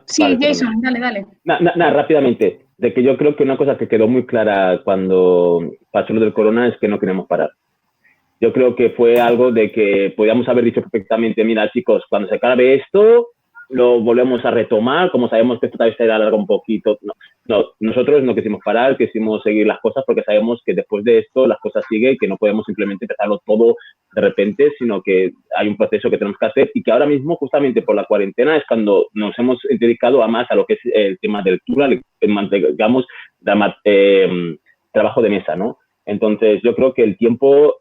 sí, vale, Jason, dale. Rápidamente, de que yo creo que una cosa que quedó muy clara cuando pasó lo del corona es que no queremos parar. Yo creo que fue algo de que podíamos haber dicho perfectamente, mira chicos, cuando se acabe esto, lo volvemos a retomar, como sabemos que esto tal vez se alarga un poquito. No, nosotros no quisimos parar, quisimos seguir las cosas porque sabemos que después de esto las cosas siguen y que no podemos simplemente empezarlo todo de repente, sino que hay un proceso que tenemos que hacer y que ahora mismo, justamente por la cuarentena, es cuando nos hemos dedicado a más a lo que es el tema de lectura, digamos, trabajo de mesa, ¿no? Entonces, yo creo que el tiempo...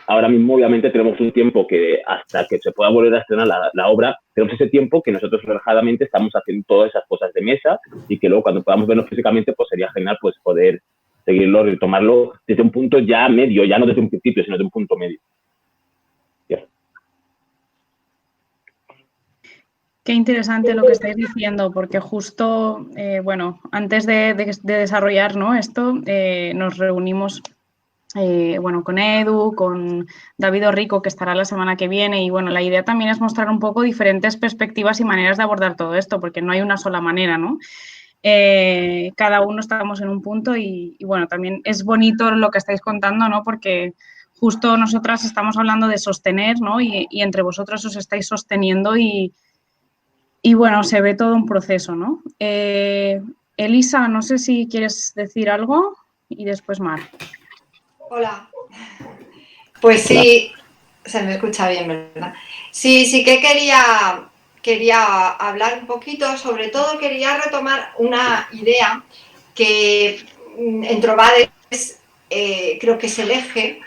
Ahora mismo, obviamente, tenemos un tiempo que hasta que se pueda volver a estrenar la obra, tenemos ese tiempo que nosotros relajadamente estamos haciendo todas esas cosas de mesa y que luego cuando podamos vernos físicamente, pues sería genial pues poder seguirlo, retomarlo desde un punto ya medio, ya no desde un principio, sino desde un punto medio. Yeah. Qué interesante lo que estáis diciendo, porque justo, bueno, antes de desarrollar, ¿no?, esto, nos reunimos bueno, con Edu, con David Orrico, que estará la semana que viene, y bueno, la idea también es mostrar un poco diferentes perspectivas y maneras de abordar todo esto, porque no hay una sola manera, ¿no? Cada uno estamos en un punto y bueno, también es bonito lo que estáis contando, ¿no? Porque justo nosotras estamos hablando de sostener, ¿no? Y entre vosotros os estáis sosteniendo y bueno, se ve todo un proceso, ¿no? Elisa, no sé si quieres decir algo y después Mar. Hola. Pues sí, se me escucha bien, ¿verdad? Sí que quería hablar un poquito, sobre todo quería retomar una idea que en Trovades creo que es el eje,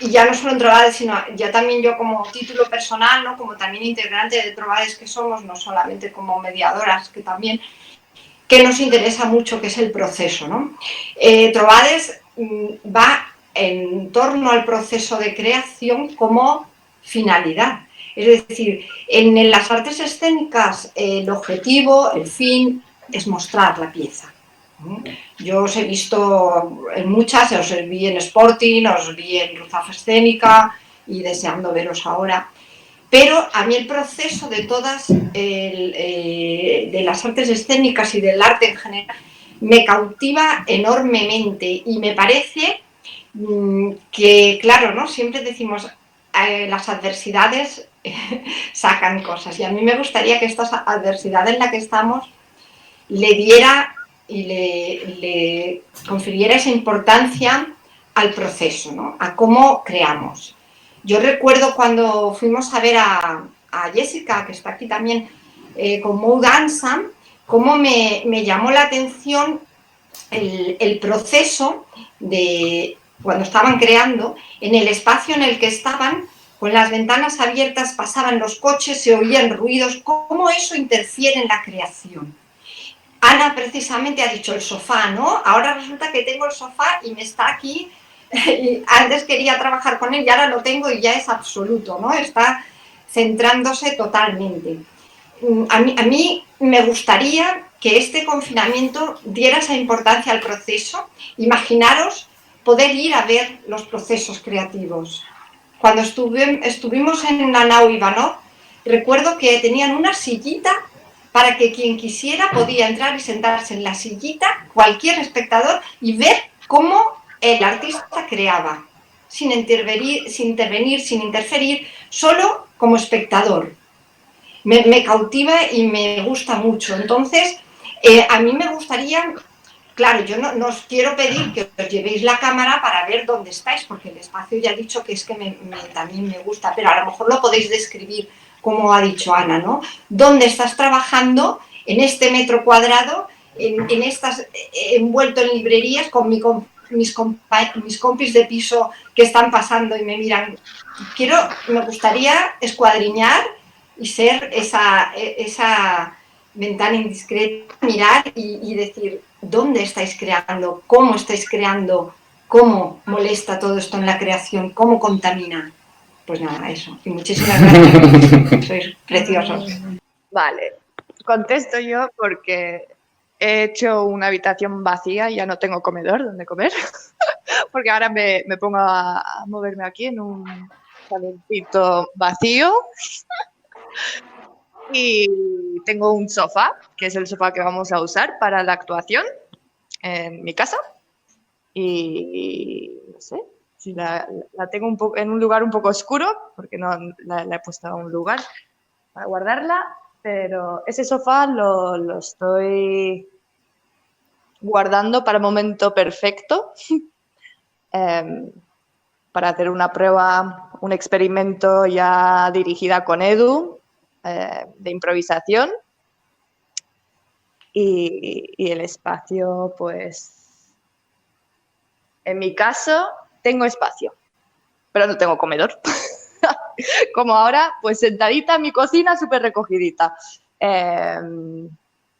y ya no solo en Trovades, sino ya también yo como título personal, ¿no? Como también integrante de Trovades que somos, no solamente como mediadoras, que también, que nos interesa mucho, que es el proceso, ¿no? Trovades va en torno al proceso de creación como finalidad. Es decir, en las artes escénicas el objetivo, el fin, es mostrar la pieza. Yo os he visto en muchas, os vi en Sporting, os vi en Ruzafa Escénica y deseando veros ahora. Pero a mí el proceso de todas, de las artes escénicas y del arte en general, me cautiva enormemente y me parece que, claro, ¿no? Siempre decimos las adversidades sacan cosas, y a mí me gustaría que esta adversidad en la que estamos le diera y le confiriera esa importancia al proceso, ¿no? A cómo creamos. Yo recuerdo cuando fuimos a ver a Jessica, que está aquí también, con Mo Danza, cómo me llamó la atención el proceso de cuando estaban creando, en el espacio en el que estaban, con las ventanas abiertas, pasaban los coches, se oían ruidos, cómo eso interfiere en la creación. Ana precisamente ha dicho el sofá, ¿no? Ahora resulta que tengo el sofá y me está aquí, y antes quería trabajar con él y ahora lo tengo y ya es absoluto, ¿no? Está centrándose totalmente. A mí me gustaría que este confinamiento diera esa importancia al proceso. Imaginaros poder ir a ver los procesos creativos. Cuando estuvimos en la Nau Ivanov, recuerdo que tenían una sillita para que quien quisiera podía entrar y sentarse en la sillita, cualquier espectador, y ver cómo el artista creaba, sin intervenir, sin interferir, solo como espectador. Me cautiva y me gusta mucho. Entonces, a mí me gustaría, claro, yo no os quiero pedir que os llevéis la cámara para ver dónde estáis, porque el espacio ya he dicho que es que también me gusta, pero a lo mejor lo podéis describir como ha dicho Ana, ¿no? ¿Dónde estás trabajando en este metro cuadrado, en estas, envuelto en librerías, con mis compis de piso que están pasando y me miran? Me gustaría escuadriñar y ser esa ventana indiscreta, mirar y decir, ¿dónde estáis creando? ¿Cómo estáis creando? ¿Cómo molesta todo esto en la creación? ¿Cómo contamina? Pues nada, eso. Y muchísimas gracias. Sois preciosos. Vale, contesto yo porque he hecho una habitación vacía y ya no tengo comedor donde comer. Porque ahora me pongo a moverme aquí en un saloncito vacío. Y tengo un sofá, que es el sofá que vamos a usar para la actuación en mi casa. Y no sé, si la tengo en un lugar un poco oscuro, porque no la he puesto a un lugar para guardarla. pero ese sofá lo estoy guardando para el momento perfecto, para hacer una prueba, un experimento ya dirigida con Edu, de improvisación. Y el espacio, pues, en mi caso, tengo espacio, pero no tengo comedor. Como ahora, pues sentadita en mi cocina, súper recogidita.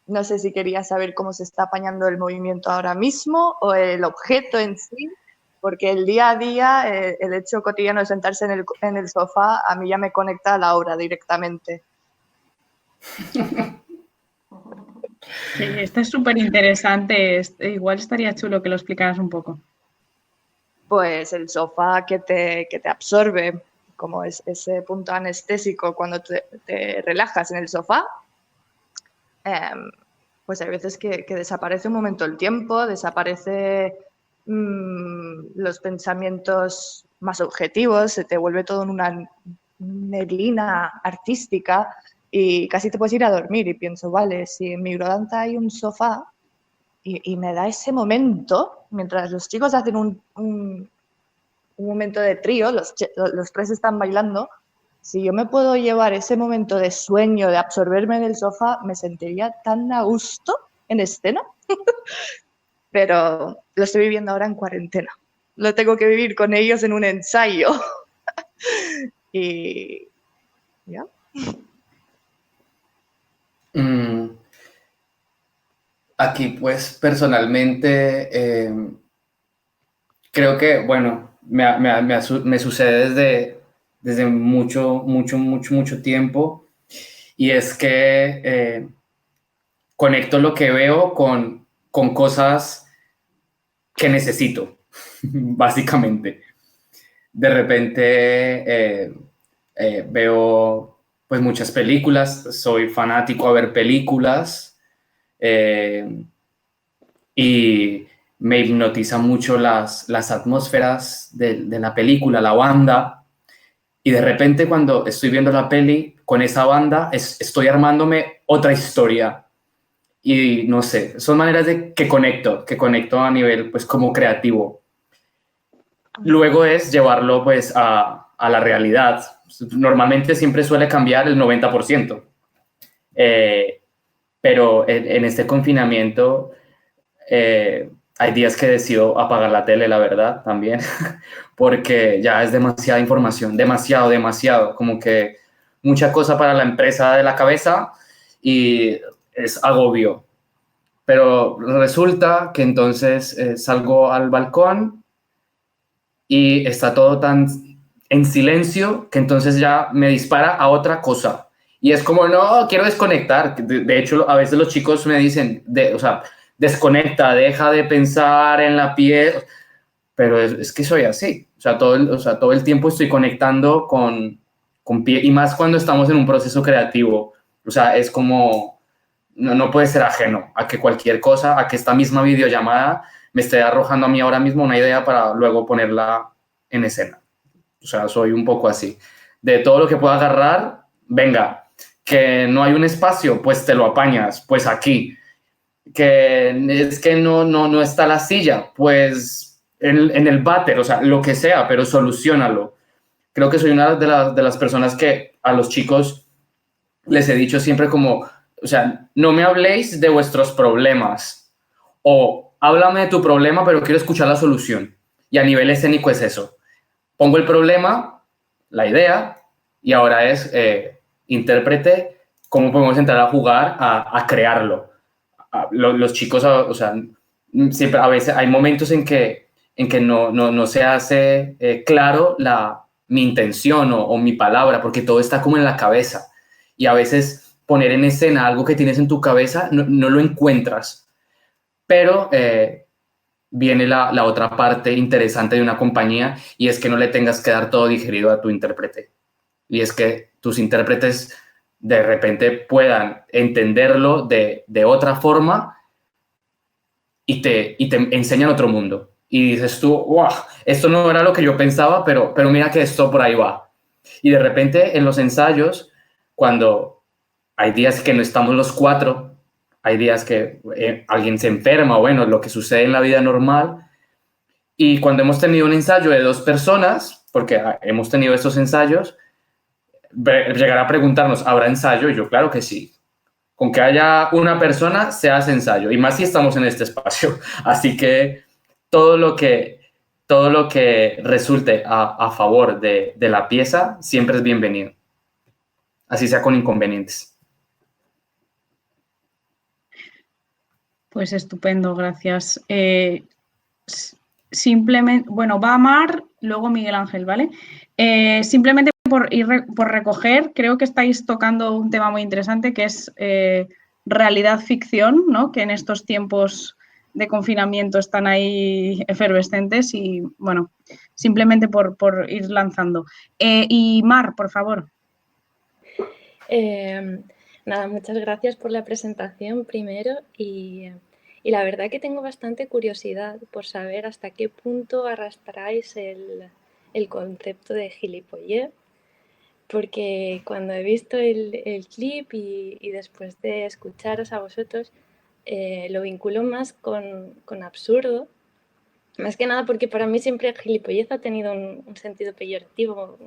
No sé si quería saber cómo se está apañando el movimiento ahora mismo o el objeto en sí, porque el día a día, el hecho cotidiano de sentarse en el sofá, a mí ya me conecta a la obra directamente. Sí, esto es súper interesante. Igual estaría chulo que lo explicaras un poco. Pues el sofá que te absorbe, como es ese punto anestésico cuando te relajas en el sofá, pues hay veces que desaparece un momento el tiempo, desaparece los pensamientos más objetivos, se te vuelve todo en una neblina artística y casi te puedes ir a dormir y pienso, vale, si en Microdanza hay un sofá y me da ese momento, mientras los chicos hacen un momento de trío, los tres están bailando, si yo me puedo llevar ese momento de sueño, de absorberme en el sofá, me sentiría tan a gusto en escena. Pero lo estoy viviendo ahora en cuarentena. Lo tengo que vivir con ellos en un ensayo. Y ya. Aquí, pues, personalmente, creo que, bueno, me sucede desde mucho tiempo, y es que conecto lo que veo con cosas que necesito, básicamente. De repente veo pues muchas películas, soy fanático a ver películas, y me hipnotiza mucho las atmósferas de la película, la banda, y de repente cuando estoy viendo la peli con esa banda, estoy armándome otra historia. Y no sé, son maneras de que conecto a nivel pues como creativo. Luego es llevarlo pues a la realidad. Normalmente siempre suele cambiar el 90%. Pero en este confinamiento hay días que decido apagar la tele, la verdad, también, porque ya es demasiada información, demasiado, como que mucha cosa para la empresa de la cabeza y es agobio. Pero resulta que entonces salgo al balcón y está todo tan en silencio que entonces ya me dispara a otra cosa. Y es como, no, quiero desconectar. De hecho, a veces los chicos me dicen, o sea, desconecta, deja de pensar en la piel. Pero es que soy así. O sea, todo el tiempo estoy conectando con pie, y más cuando estamos en un proceso creativo. O sea, es como, no puede ser ajeno a que cualquier cosa, a que esta misma videollamada me esté arrojando a mí ahora mismo una idea para luego ponerla en escena. O sea, soy un poco así. De todo lo que pueda agarrar, venga. Que no hay un espacio, pues te lo apañas, pues aquí. Que es que no está la silla, pues en el váter, o sea, lo que sea, pero soluciónalo. Creo que soy una de las personas que a los chicos les he dicho siempre como, o sea, no me habléis de vuestros problemas, o háblame de tu problema, pero quiero escuchar la solución. Y a nivel escénico es eso. Pongo el problema, la idea, y ahora es intérprete, cómo podemos entrar a jugar, a crearlo. Los chicos, o sea, siempre a veces hay momentos en que no se hace claro mi intención o mi palabra, porque todo está como en la cabeza. Y a veces poner en escena algo que tienes en tu cabeza no lo encuentras. Pero viene la otra parte interesante de una compañía, y es que no le tengas que dar todo digerido a tu intérprete. Y es que tus intérpretes de repente puedan entenderlo de otra forma y te enseñan otro mundo. Y dices tú, wow, esto no era lo que yo pensaba, pero mira que esto por ahí va. Y de repente en los ensayos, cuando hay días que no estamos los 4, hay días que alguien se enferma, bueno, lo que sucede en la vida normal. Y cuando hemos tenido un ensayo de 2 personas, porque hemos tenido estos ensayos, llegar a preguntarnos, ¿habrá ensayo? Y yo, claro que sí. Con que haya una persona, se hace ensayo. Y más si estamos en este espacio. Así que todo lo que resulte a favor de la pieza siempre es bienvenido. Así sea con inconvenientes. Pues estupendo, gracias. Simplemente, bueno, va Mar, luego Miguel Ángel, ¿vale? Simplemente por recoger, creo que estáis tocando un tema muy interesante que es realidad ficción, ¿no? Que en estos tiempos de confinamiento están ahí efervescentes y, bueno, simplemente por ir lanzando. Y Mar, por favor. Nada, muchas gracias por la presentación primero y la verdad que tengo bastante curiosidad por saber hasta qué punto arrastráis el concepto de gilipollez, porque cuando he visto el clip y después de escucharos a vosotros, lo vinculo más con absurdo, más que nada porque para mí siempre gilipollez ha tenido un sentido peyorativo,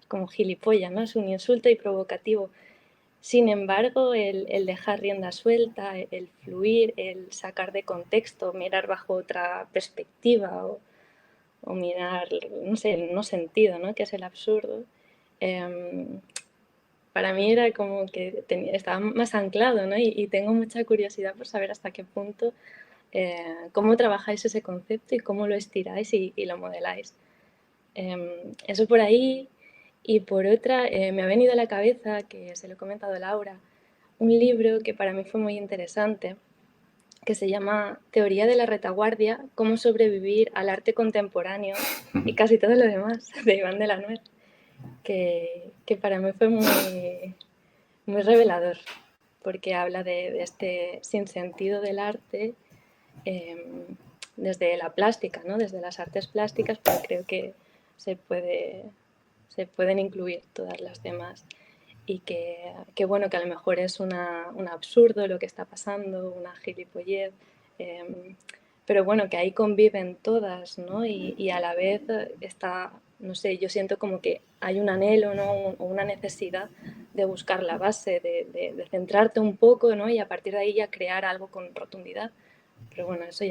como gilipollas, ¿no? Es un insulto y provocativo. Sin embargo, el dejar rienda suelta, el fluir, el sacar de contexto, mirar bajo otra perspectiva o mirar, no sé, el no sentido, ¿no? Que es el absurdo, para mí era como que estaba más anclado, ¿no? Y tengo mucha curiosidad por saber hasta qué punto, cómo trabajáis ese concepto y cómo lo estiráis y lo modeláis. Eso por ahí. Y por otra, me ha venido a la cabeza, que se lo he comentado a Laura, un libro que para mí fue muy interesante, que se llama Teoría de la retaguardia, cómo sobrevivir al arte contemporáneo y casi todo lo demás, de Iván de la Nuez, que para mí fue muy, muy revelador, porque habla de este sinsentido del arte desde la plástica, ¿no? Desde las artes plásticas, pero creo que se pueden incluir todas las demás y que bueno, que a lo mejor es un absurdo lo que está pasando, una gilipollez, pero bueno, que ahí conviven todas, ¿no? Y a la vez está, no sé, yo siento como que hay un anhelo, ¿no? O una necesidad de buscar la base, de centrarte un poco, ¿no? Y a partir de ahí ya crear algo con rotundidad, pero bueno, eso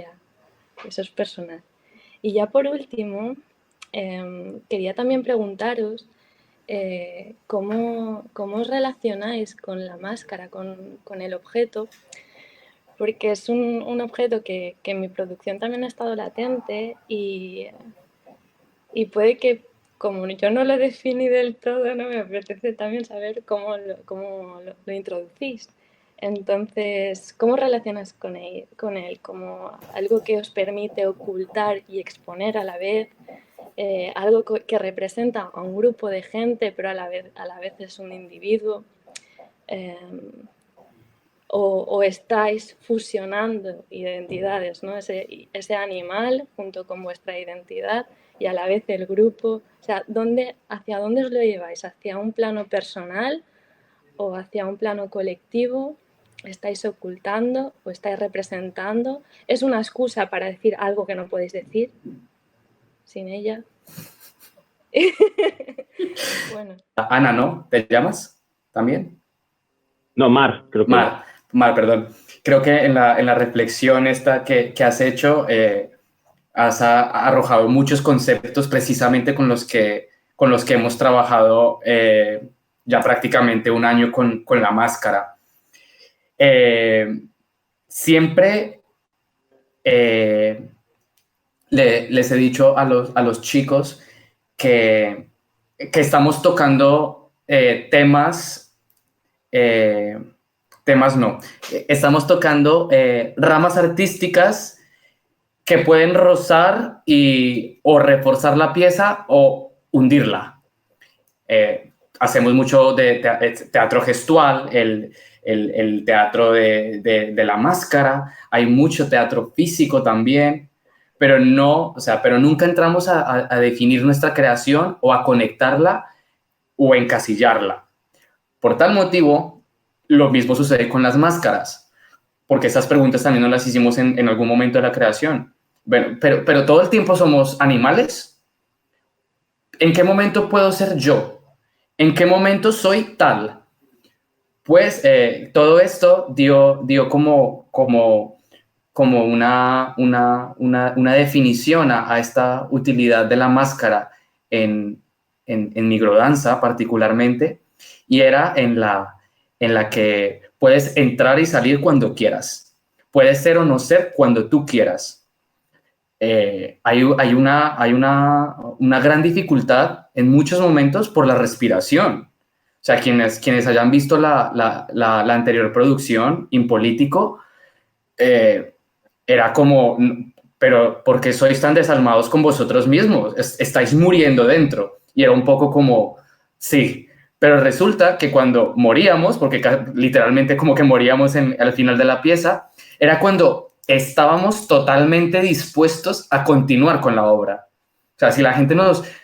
es personal. Y ya por último, quería también preguntaros ¿cómo os relacionáis con la máscara, con el objeto? Porque es un objeto que en mi producción también ha estado latente y puede que, como yo no lo definí del todo, ¿no? Me apetece también saber cómo lo introducís. Entonces, ¿cómo relacionas con él? ¿Como algo que os permite ocultar y exponer a la vez? Algo que representa a un grupo de gente, pero a la vez es un individuo, o estáis fusionando identidades, ¿no? Ese animal junto con vuestra identidad y a la vez el grupo, o sea, ¿hacia dónde os lo lleváis? ¿Hacia un plano personal o hacia un plano colectivo? ¿Estáis ocultando o estáis representando? ¿Es una excusa para decir algo que no podéis decir sin ella? Bueno. Ana, ¿no? ¿Te llamas también? No, Mar, creo que. Mar, perdón. Creo que en la reflexión esta que has hecho, has arrojado muchos conceptos precisamente con los que hemos trabajado ya prácticamente un año con la máscara. Siempre les he dicho a los chicos que estamos tocando estamos tocando ramas artísticas que pueden rozar o reforzar la pieza o hundirla. Hacemos mucho de teatro gestual, el teatro de la máscara, hay mucho teatro físico también, pero nunca entramos a definir nuestra creación o a conectarla o encasillarla. Por tal motivo, lo mismo sucede con las máscaras, porque esas preguntas también nos las hicimos en algún momento de la creación. Bueno, pero todo el tiempo somos animales. ¿En qué momento puedo ser yo? ¿En qué momento soy tal? Pues todo esto dio como una definición a esta utilidad de la máscara en microdanza particularmente, y era en la que puedes entrar y salir cuando quieras. Puedes ser o no ser cuando tú quieras. Hay una gran dificultad en muchos momentos por la respiración. O sea, quienes hayan visto la anterior producción, Impolítico, era como, pero ¿por qué sois tan desalmados con vosotros mismos? Estáis muriendo dentro. Y era un poco como, sí, pero resulta que cuando moríamos, porque literalmente como que moríamos al final de la pieza, era cuando estábamos totalmente dispuestos a continuar con la obra. O sea, si la gente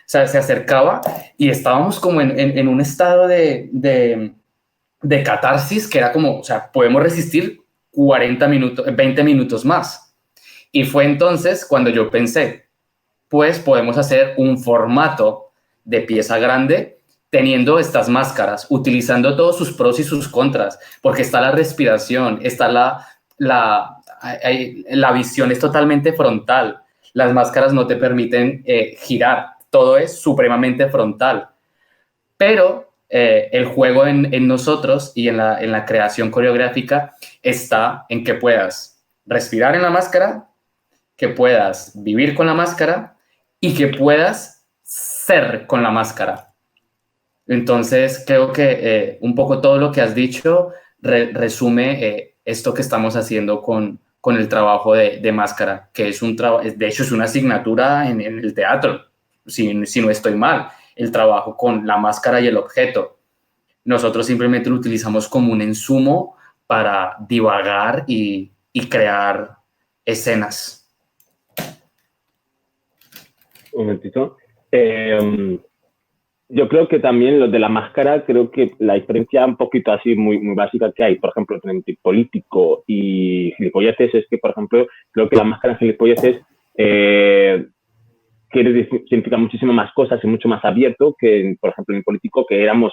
se acercaba y estábamos como en un estado de catarsis, que era como, o sea, podemos resistir 40 minutos, 20 minutos más. Y fue entonces cuando yo pensé, pues podemos hacer un formato de pieza grande teniendo estas máscaras, utilizando todos sus pros y sus contras, porque está la respiración, está la visión es totalmente frontal. Las máscaras no te permiten girar, todo es supremamente frontal. Pero el juego en nosotros y en la creación coreográfica está en que puedas respirar en la máscara, que puedas vivir con la máscara y que puedas ser con la máscara. Entonces, creo que un poco todo lo que has dicho resume esto que estamos haciendo con el trabajo de máscara, que es de hecho es una asignatura en el teatro, si no estoy mal, el trabajo con la máscara y el objeto. Nosotros simplemente lo utilizamos como un insumo para divagar y crear escenas. Un momentito. Yo creo que también lo de la máscara, creo que la diferencia un poquito así muy, muy básica que hay, por ejemplo, entre político y gilipolleces, es que, por ejemplo, creo que la máscara en gilipolleces significa muchísimo más cosas y mucho más abierto que, por ejemplo, en político, que éramos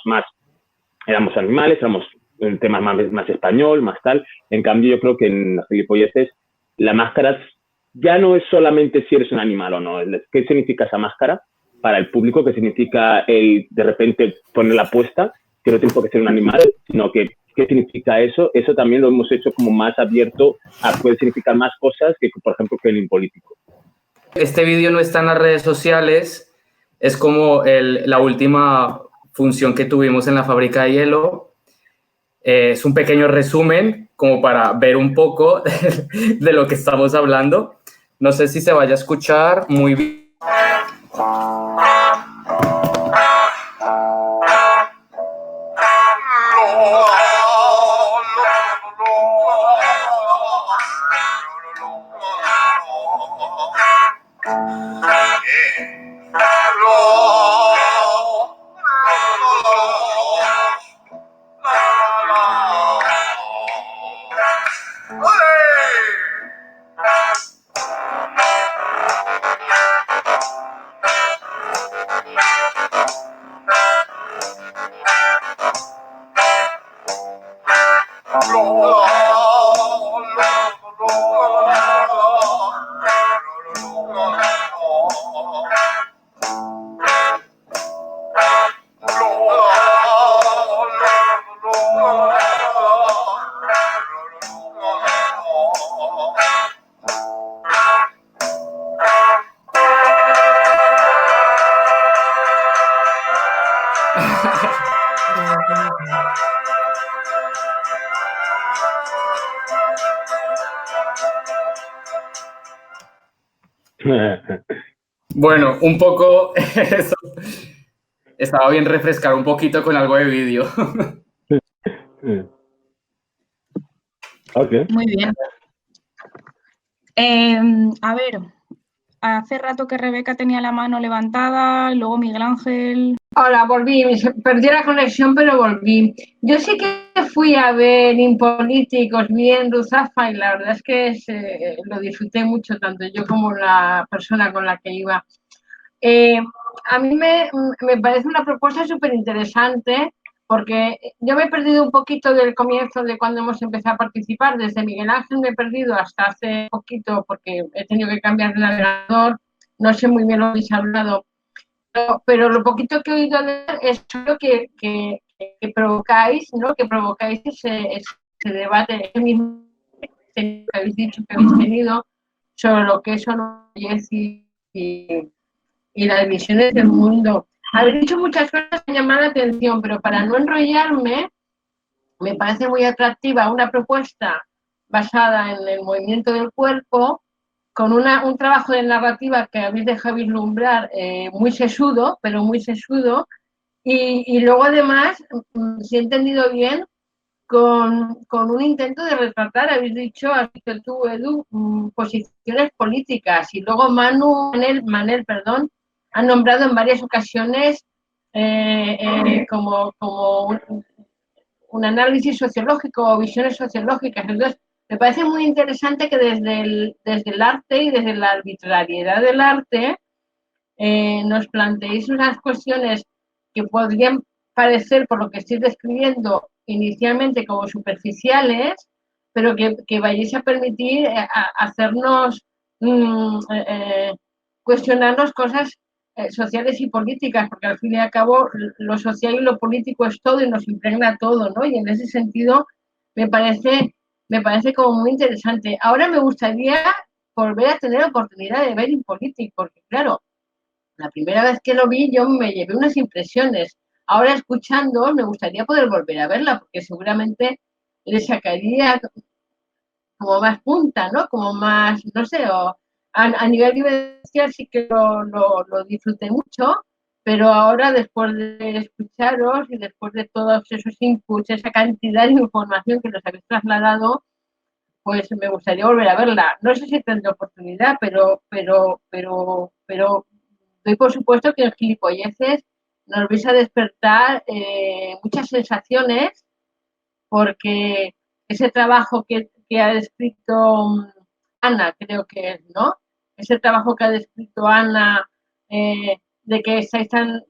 animales, éramos un tema más español, más tal. En cambio, yo creo que en las gilipolleces la máscara ya no es solamente si eres un animal o no. ¿Qué significa esa máscara para el público? ¿Qué significa el de repente ponerla puesta? Que no tiene por qué ser un animal, sino que ¿qué significa eso? Eso también lo hemos hecho como más abierto a puede significar más cosas que, por ejemplo, que el impolítico. Este vídeo no está en las redes sociales, es como la última función que tuvimos en la fábrica de hielo. Es un pequeño resumen como para ver un poco de lo que estamos hablando. No sé si se vaya a escuchar muy bien. Bueno, un poco eso. Estaba bien refrescar un poquito con algo de vídeo. Okay. Muy bien. A ver, hace rato que Rebeca tenía la mano levantada, luego Miguel Ángel. Hola, volví. Perdí la conexión, pero volví. Yo sí que fui a ver Impolíticos, bien Ruzafa, y la verdad es que lo disfruté mucho, tanto yo como la persona con la que iba. Eh, a mí me parece una propuesta súper interesante, porque yo me he perdido un poquito del comienzo de cuando hemos empezado a participar. Desde Miguel Ángel me he perdido hasta hace poquito porque he tenido que cambiar de navegador. No sé muy bien lo que habéis hablado, pero lo poquito que he oído de él es que provocáis, ¿no? Que provocáis ese debate, el mismo que habéis dicho que habéis tenido sobre lo que es orgullez y las visiones del mundo. Habéis dicho muchas cosas que llaman la atención, pero para no enrollarme, me parece muy atractiva una propuesta basada en el movimiento del cuerpo, con un trabajo de narrativa que habéis dejado vislumbrar muy sesudo, pero muy sesudo, y luego además, si he entendido bien, con un intento de retratar, has dicho tú, Edu, posiciones políticas, y luego Manel, perdón, ha nombrado en varias ocasiones como un análisis sociológico o visiones sociológicas. Entonces, me parece muy interesante que desde el arte y desde la arbitrariedad del arte nos planteéis unas cuestiones que podrían parecer, por lo que estoy describiendo, inicialmente como superficiales, pero que vayáis a permitir hacernos cuestionarnos cosas sociales y políticas, porque al fin y al cabo lo social y lo político es todo y nos impregna todo, ¿no? Y en ese sentido me parece como muy interesante. Ahora me gustaría volver a tener oportunidad de ver Impolitic, porque claro, la primera vez que lo vi yo me llevé unas impresiones. Ahora escuchando me gustaría poder volver a verla, porque seguramente le sacaría como más punta, ¿no? Como más, no sé, o a nivel vivencial sí que lo disfruté mucho, pero ahora después de escucharos y después de todos esos inputs, esa cantidad de información que nos habéis trasladado, pues me gustaría volver a verla. No sé si tendré oportunidad, pero doy por supuesto que en Gilipolleces nos vais a despertar muchas sensaciones, porque ese trabajo que ha descrito Ana, creo que es, ¿no? Ese trabajo que ha descrito Ana, de que estáis tan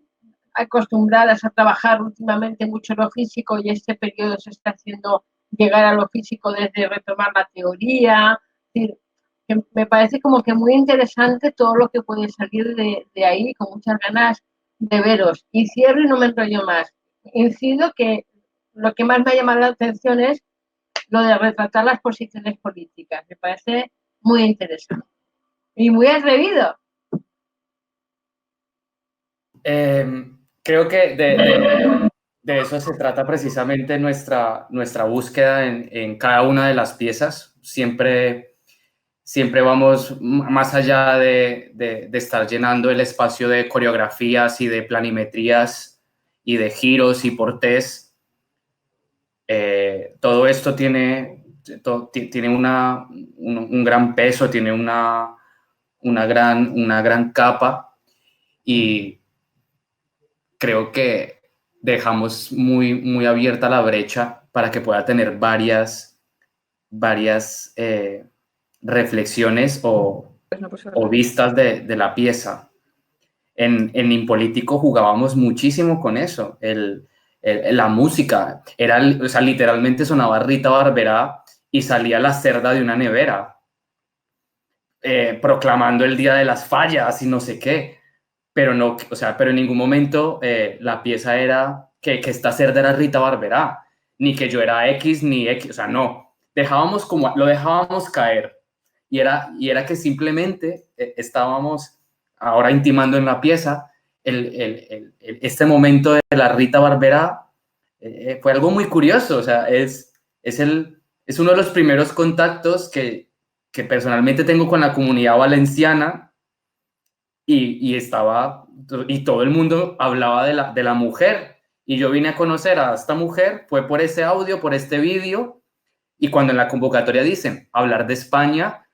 acostumbradas a trabajar últimamente mucho lo físico y este periodo se está haciendo llegar a lo físico desde retomar la teoría. Es decir, que me parece como que muy interesante todo lo que puede salir de ahí, con muchas ganas de veros. Y cierro y no me enrollo más. Incido que lo que más me ha llamado la atención es lo de retratar las posiciones políticas. Me parece muy interesante y muy atrevido. Creo que de eso se trata precisamente nuestra búsqueda en cada una de las piezas. Siempre vamos más allá de estar llenando el espacio de coreografías y de planimetrías y de giros y portés. Todo esto tiene un gran peso, tiene una gran capa, y creo que dejamos muy abierta la brecha para que pueda tener varias reflexiones o vistas de la pieza. En Impolítico jugábamos muchísimo con eso. La música era, o sea, literalmente sonaba Rita Barberá y salía la cerda de una nevera proclamando el día de las fallas y no sé qué. Pero no, o sea, pero en ningún momento la pieza era que esta cerda era Rita Barberá, ni que yo era X, ni X, o sea, no. Lo dejábamos caer. Y era que simplemente estábamos ahora intimando en la pieza este momento de la Rita Barberá. Fue algo muy curioso, o sea, es uno de los primeros contactos que personalmente tengo con la comunidad valenciana. Y todo el mundo hablaba de la mujer, y yo vine a conocer a esta mujer fue por ese audio, por este vídeo, y cuando en la convocatoria dicen hablar de España,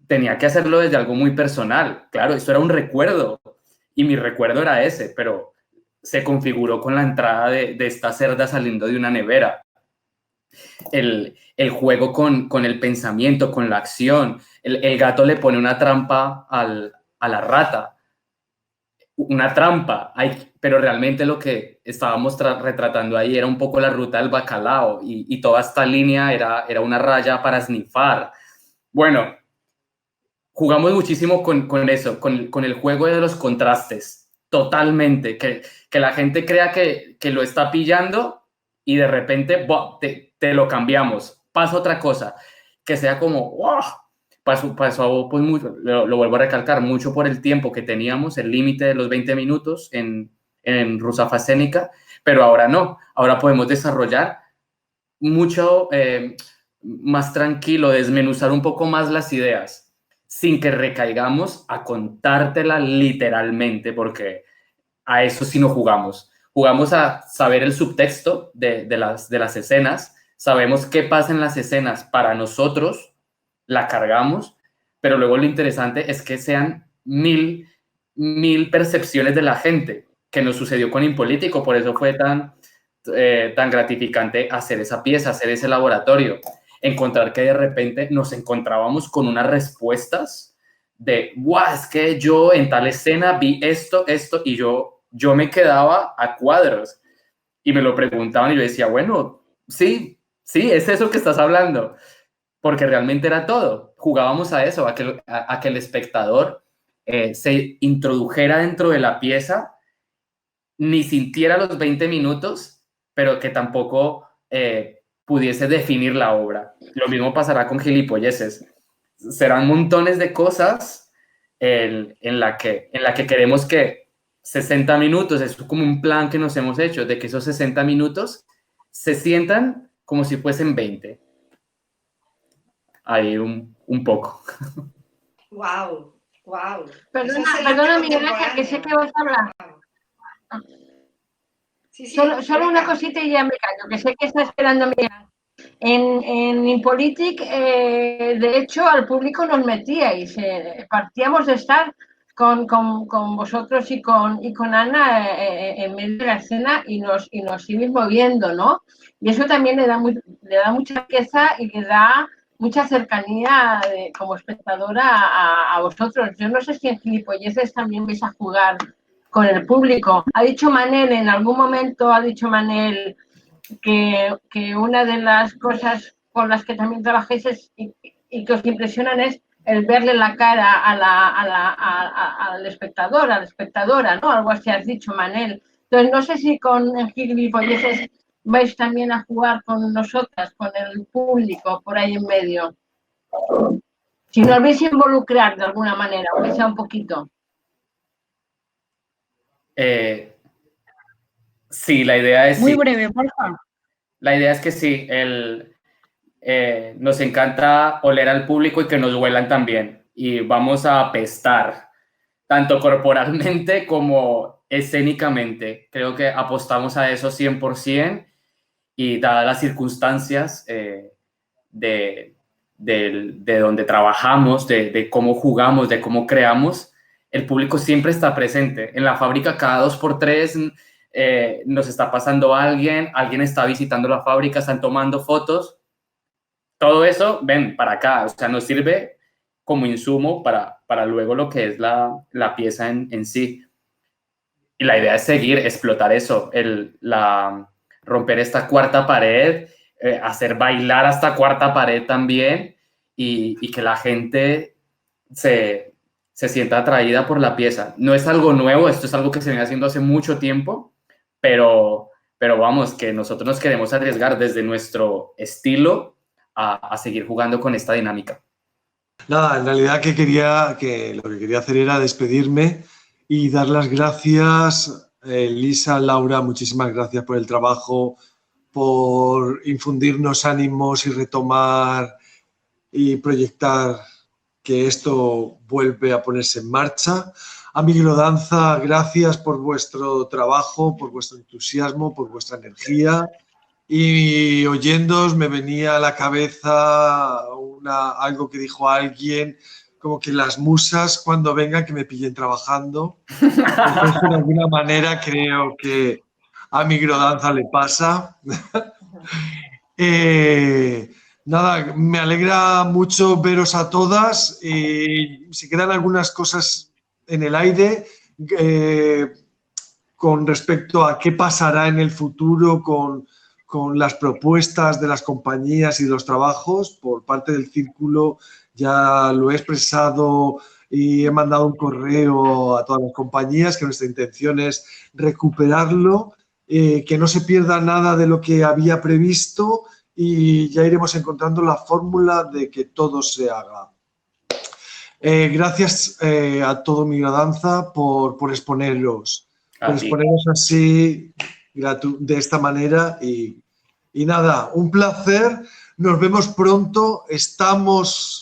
tenía que hacerlo desde algo muy personal. Claro, eso era un recuerdo, y mi recuerdo era ese, pero se configuró con la entrada de esta cerda saliendo de una nevera. El juego con el pensamiento, con la acción. El gato le pone una trampa a la rata. Una trampa, pero realmente lo que estábamos retratando ahí era un poco la ruta del bacalao y toda esta línea era una raya para snifar. Bueno, jugamos muchísimo con eso, con el juego de los contrastes, totalmente, que la gente crea que lo está pillando y de repente te lo cambiamos, pasa otra cosa, que sea como, wow, pasó pues mucho, lo vuelvo a recalcar, mucho por el tiempo que teníamos, el límite de los 20 minutos en Ruzafa Escénica, pero ahora no, ahora podemos desarrollar mucho más tranquilo, desmenuzar un poco más las ideas, sin que recaigamos a contártela literalmente, porque a eso sí no jugamos. Jugamos a saber el subtexto de las escenas, sabemos qué pasa en las escenas para nosotros, la cargamos, pero luego lo interesante es que sean mil percepciones de la gente, que nos sucedió con Impolítico, por eso fue tan gratificante hacer esa pieza, hacer ese laboratorio, encontrar que de repente nos encontrábamos con unas respuestas de, guau, es que yo en tal escena vi esto, y yo me quedaba a cuadros y me lo preguntaban y yo decía, bueno, sí, es eso que estás hablando, porque realmente era todo. Jugábamos a eso, a que el espectador se introdujera dentro de la pieza, ni sintiera los 20 minutos, pero que tampoco pudiese definir la obra. Lo mismo pasará con Gilipolleces. Serán montones de cosas en la que queremos que 60 minutos, es como un plan que nos hemos hecho, de que esos 60 minutos se sientan como si fuesen 20. Ahí un poco. Wow. Perdona Miguel Ángel, que sé que vas a hablar. Sí, solo una cosita y ya me callo, que sé que está esperando Miguel Ángel. En Impolitic, de hecho, al público nos metíais. Partíamos de estar con vosotros y con Ana en medio de la escena y nos seguimos moviendo, ¿no? Y eso también le da mucha riqueza y le da mucha cercanía como espectadora a vosotros. Yo no sé si en Gilipolleces también vais a jugar con el público. Ha dicho Manel, en algún momento ha dicho Manel que una de las cosas con las que también trabajáis y que os impresionan es el verle la cara al espectador, a la espectadora, ¿no? Algo así has dicho, Manel. Entonces, no sé si con Gilipolleces vais también a jugar con nosotras, con el público, por ahí en medio. Si nos vais a involucrar de alguna manera, aunque sea un poquito. Sí, la idea es... Muy breve, por favor. La idea es que sí, nos encanta oler al público y que nos huelan también. Y vamos a apestar, tanto corporalmente como escénicamente. Creo que apostamos a eso 100% y dadas las circunstancias de donde trabajamos, de cómo jugamos, de cómo creamos, el público siempre está presente. En la fábrica cada 2x3 nos está pasando alguien está visitando la fábrica, están tomando fotos. Todo eso, ven para acá, o sea, nos sirve como insumo para luego lo que es la pieza en sí. Y la idea es seguir, explotar eso, romper esta cuarta pared, hacer bailar hasta cuarta pared también y que la gente se sienta atraída por la pieza. No es algo nuevo, esto es algo que se viene haciendo hace mucho tiempo, pero vamos, que nosotros nos queremos arriesgar desde nuestro estilo a seguir jugando con esta dinámica. Nada, en realidad lo que quería hacer era despedirme y dar las gracias, Lisa, Laura, muchísimas gracias por el trabajo, por infundirnos ánimos y retomar y proyectar que esto vuelve a ponerse en marcha. A Microdanza, gracias por vuestro trabajo, por vuestro entusiasmo, por vuestra energía. Y oyéndoos me venía a la cabeza algo que dijo alguien como que las musas cuando vengan que me pillen trabajando. Entonces, de alguna manera creo que a Microdanza le pasa. Nada, me alegra mucho veros a todas. Si quedan algunas cosas en el aire con respecto a qué pasará en el futuro con las propuestas de las compañías y de los trabajos por parte del círculo, ya lo he expresado y he mandado un correo a todas las compañías que nuestra intención es recuperarlo, que no se pierda nada de lo que había previsto y ya iremos encontrando la fórmula de que todo se haga. Gracias a todo Microdanza por exponeros, así de esta manera y nada, un placer, nos vemos pronto, estamos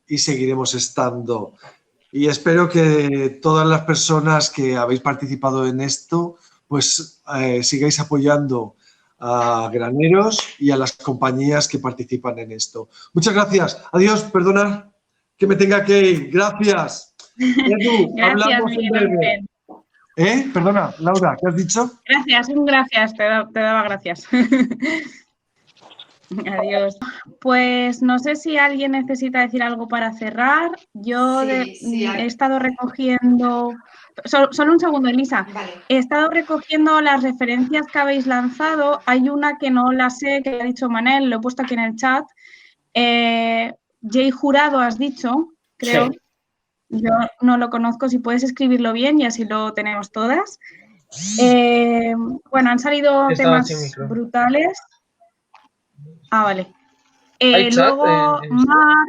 y seguiremos estando. Y espero que todas las personas que habéis participado en esto, pues sigáis apoyando a Graneros y a las compañías que participan en esto. Muchas gracias. Adiós, perdona que me tenga que ir. Gracias. Edu, Gracias, hablamos en breve. Perdona, Laura, ¿qué has dicho? Gracias, gracias, te daba gracias. Adiós. Pues no sé si alguien necesita decir algo para cerrar. Yo he estado recogiendo... Solo un segundo, Elisa. Vale. He estado recogiendo las referencias que habéis lanzado. Hay una que no la sé, que ha dicho Manel, lo he puesto aquí en el chat. Jay Jurado has dicho, creo. Sí. Yo no lo conozco, si puedes escribirlo bien y así lo tenemos todas. Bueno, han salido temas brutales. Ah, vale. Luego, Mar,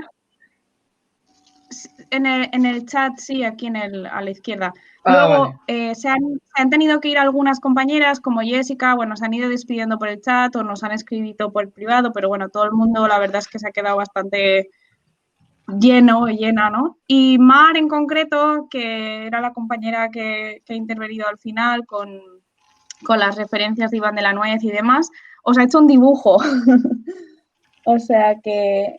en el chat, sí, aquí a la izquierda. Luego, vale. se han tenido que ir algunas compañeras, como Jessica, bueno, se han ido despidiendo por el chat o nos han escrito por privado, pero bueno, todo el mundo, la verdad es que se ha quedado bastante lleno, llena, ¿no? Y Mar, en concreto, que era la compañera que ha intervenido al final con las referencias de Iván de la Nuez y demás, os ha hecho un dibujo. O sea que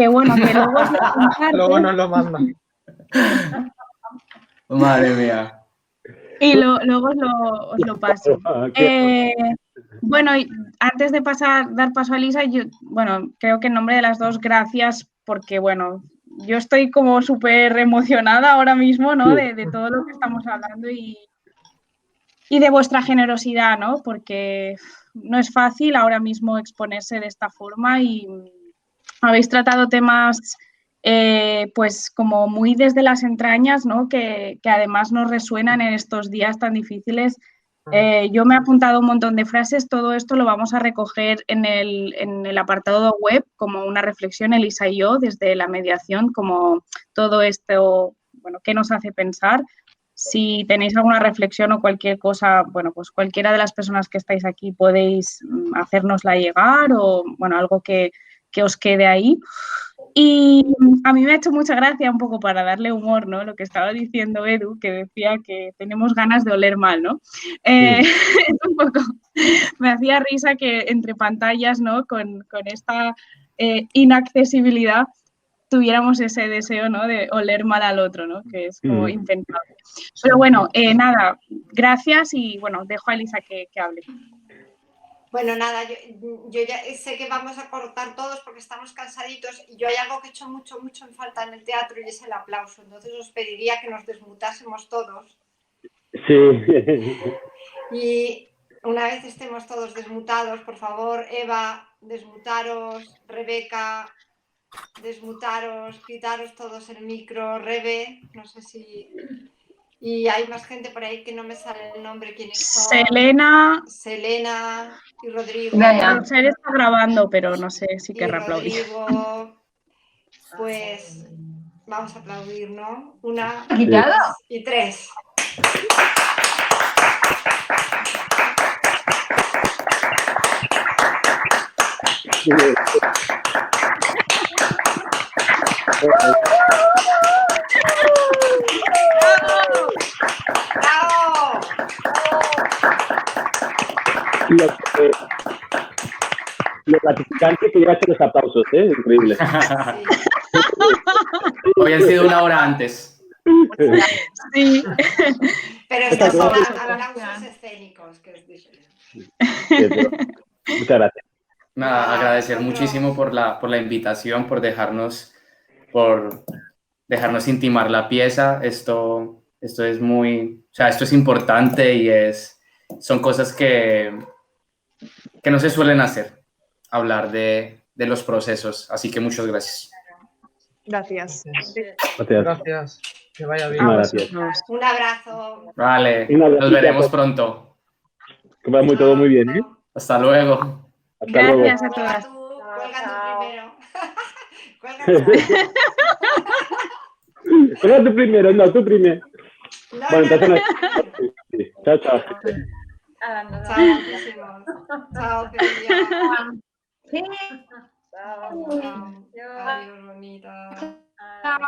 bueno, que luego os lo comparto. Luego nos lo manda. Madre mía. Y luego os lo paso. Bueno, y antes de dar paso a Elisa, yo, bueno, creo que en nombre de las dos, gracias, porque, bueno, yo estoy como súper emocionada ahora mismo, ¿no? De todo lo que estamos hablando y de vuestra generosidad, ¿no? Porque no es fácil ahora mismo exponerse de esta forma y habéis tratado temas pues como muy desde las entrañas, ¿no? Que además nos resuenan en estos días tan difíciles. Yo me he apuntado un montón de frases, todo esto lo vamos a recoger en el apartado web como una reflexión, Elisa y yo, desde la mediación, como todo esto, bueno, qué nos hace pensar. Si tenéis alguna reflexión o cualquier cosa, bueno, pues cualquiera de las personas que estáis aquí podéis hacérnosla llegar o, bueno, algo que os quede ahí. Y a mí me ha hecho mucha gracia un poco para darle humor, ¿no? Lo que estaba diciendo Edu, que decía que tenemos ganas de oler mal, ¿no? Es un poco, me hacía risa que entre pantallas, ¿no? Con esta inaccesibilidad tuviéramos ese deseo, ¿no? De oler mal al otro, ¿no? Que es como impensable. Pero bueno, nada, gracias y bueno, dejo a Elisa que hable. Bueno, nada, yo ya sé que vamos a cortar todos porque estamos cansaditos y yo hay algo que he hecho mucho en falta en el teatro y es el aplauso. Entonces os pediría que nos desmutásemos todos. Sí. Y una vez estemos todos desmutados, por favor, Eva, desmutaros, Rebeca, desmutaros, quitaros todos el micro, Rebe, no sé si... Y hay más gente por ahí que no me sale el nombre. ¿Quiénes son? Selena y Rodrigo. Roser está grabando, pero no sé si querrá aplaudir. Rodrigo, pues vamos a aplaudir, ¿no? 1, 2 y 3. ¡Bravo! Lo gratificante que lleva los aplausos, ¿eh? Increíble. Sí. Hoy han sido 1 hora antes. Sí. Pero estos son aplausos escénicos, que es diferente. Muchas gracias. Nada, agradecer muchísimo por la invitación, por dejarnos intimar la pieza. Esto es muy, o sea, esto es importante y son cosas que no se suelen hacer, hablar de los procesos. Así que muchas gracias. Gracias. Gracias. Que vaya bien. Gracias. Un abrazo. Vale, Un abrazo. nos veremos pronto. Que va todo muy bien, ¿eh? Hasta luego. Hasta luego. Gracias a todas. Cuelga tú primero. Cuelga tú primero, no, tú primero. No, Bueno, no, entonces... no. Sí. Chao, chao. Chao, guapísimos. Chao, Celia. Sí. Chao. Adiós, bonita. Chao.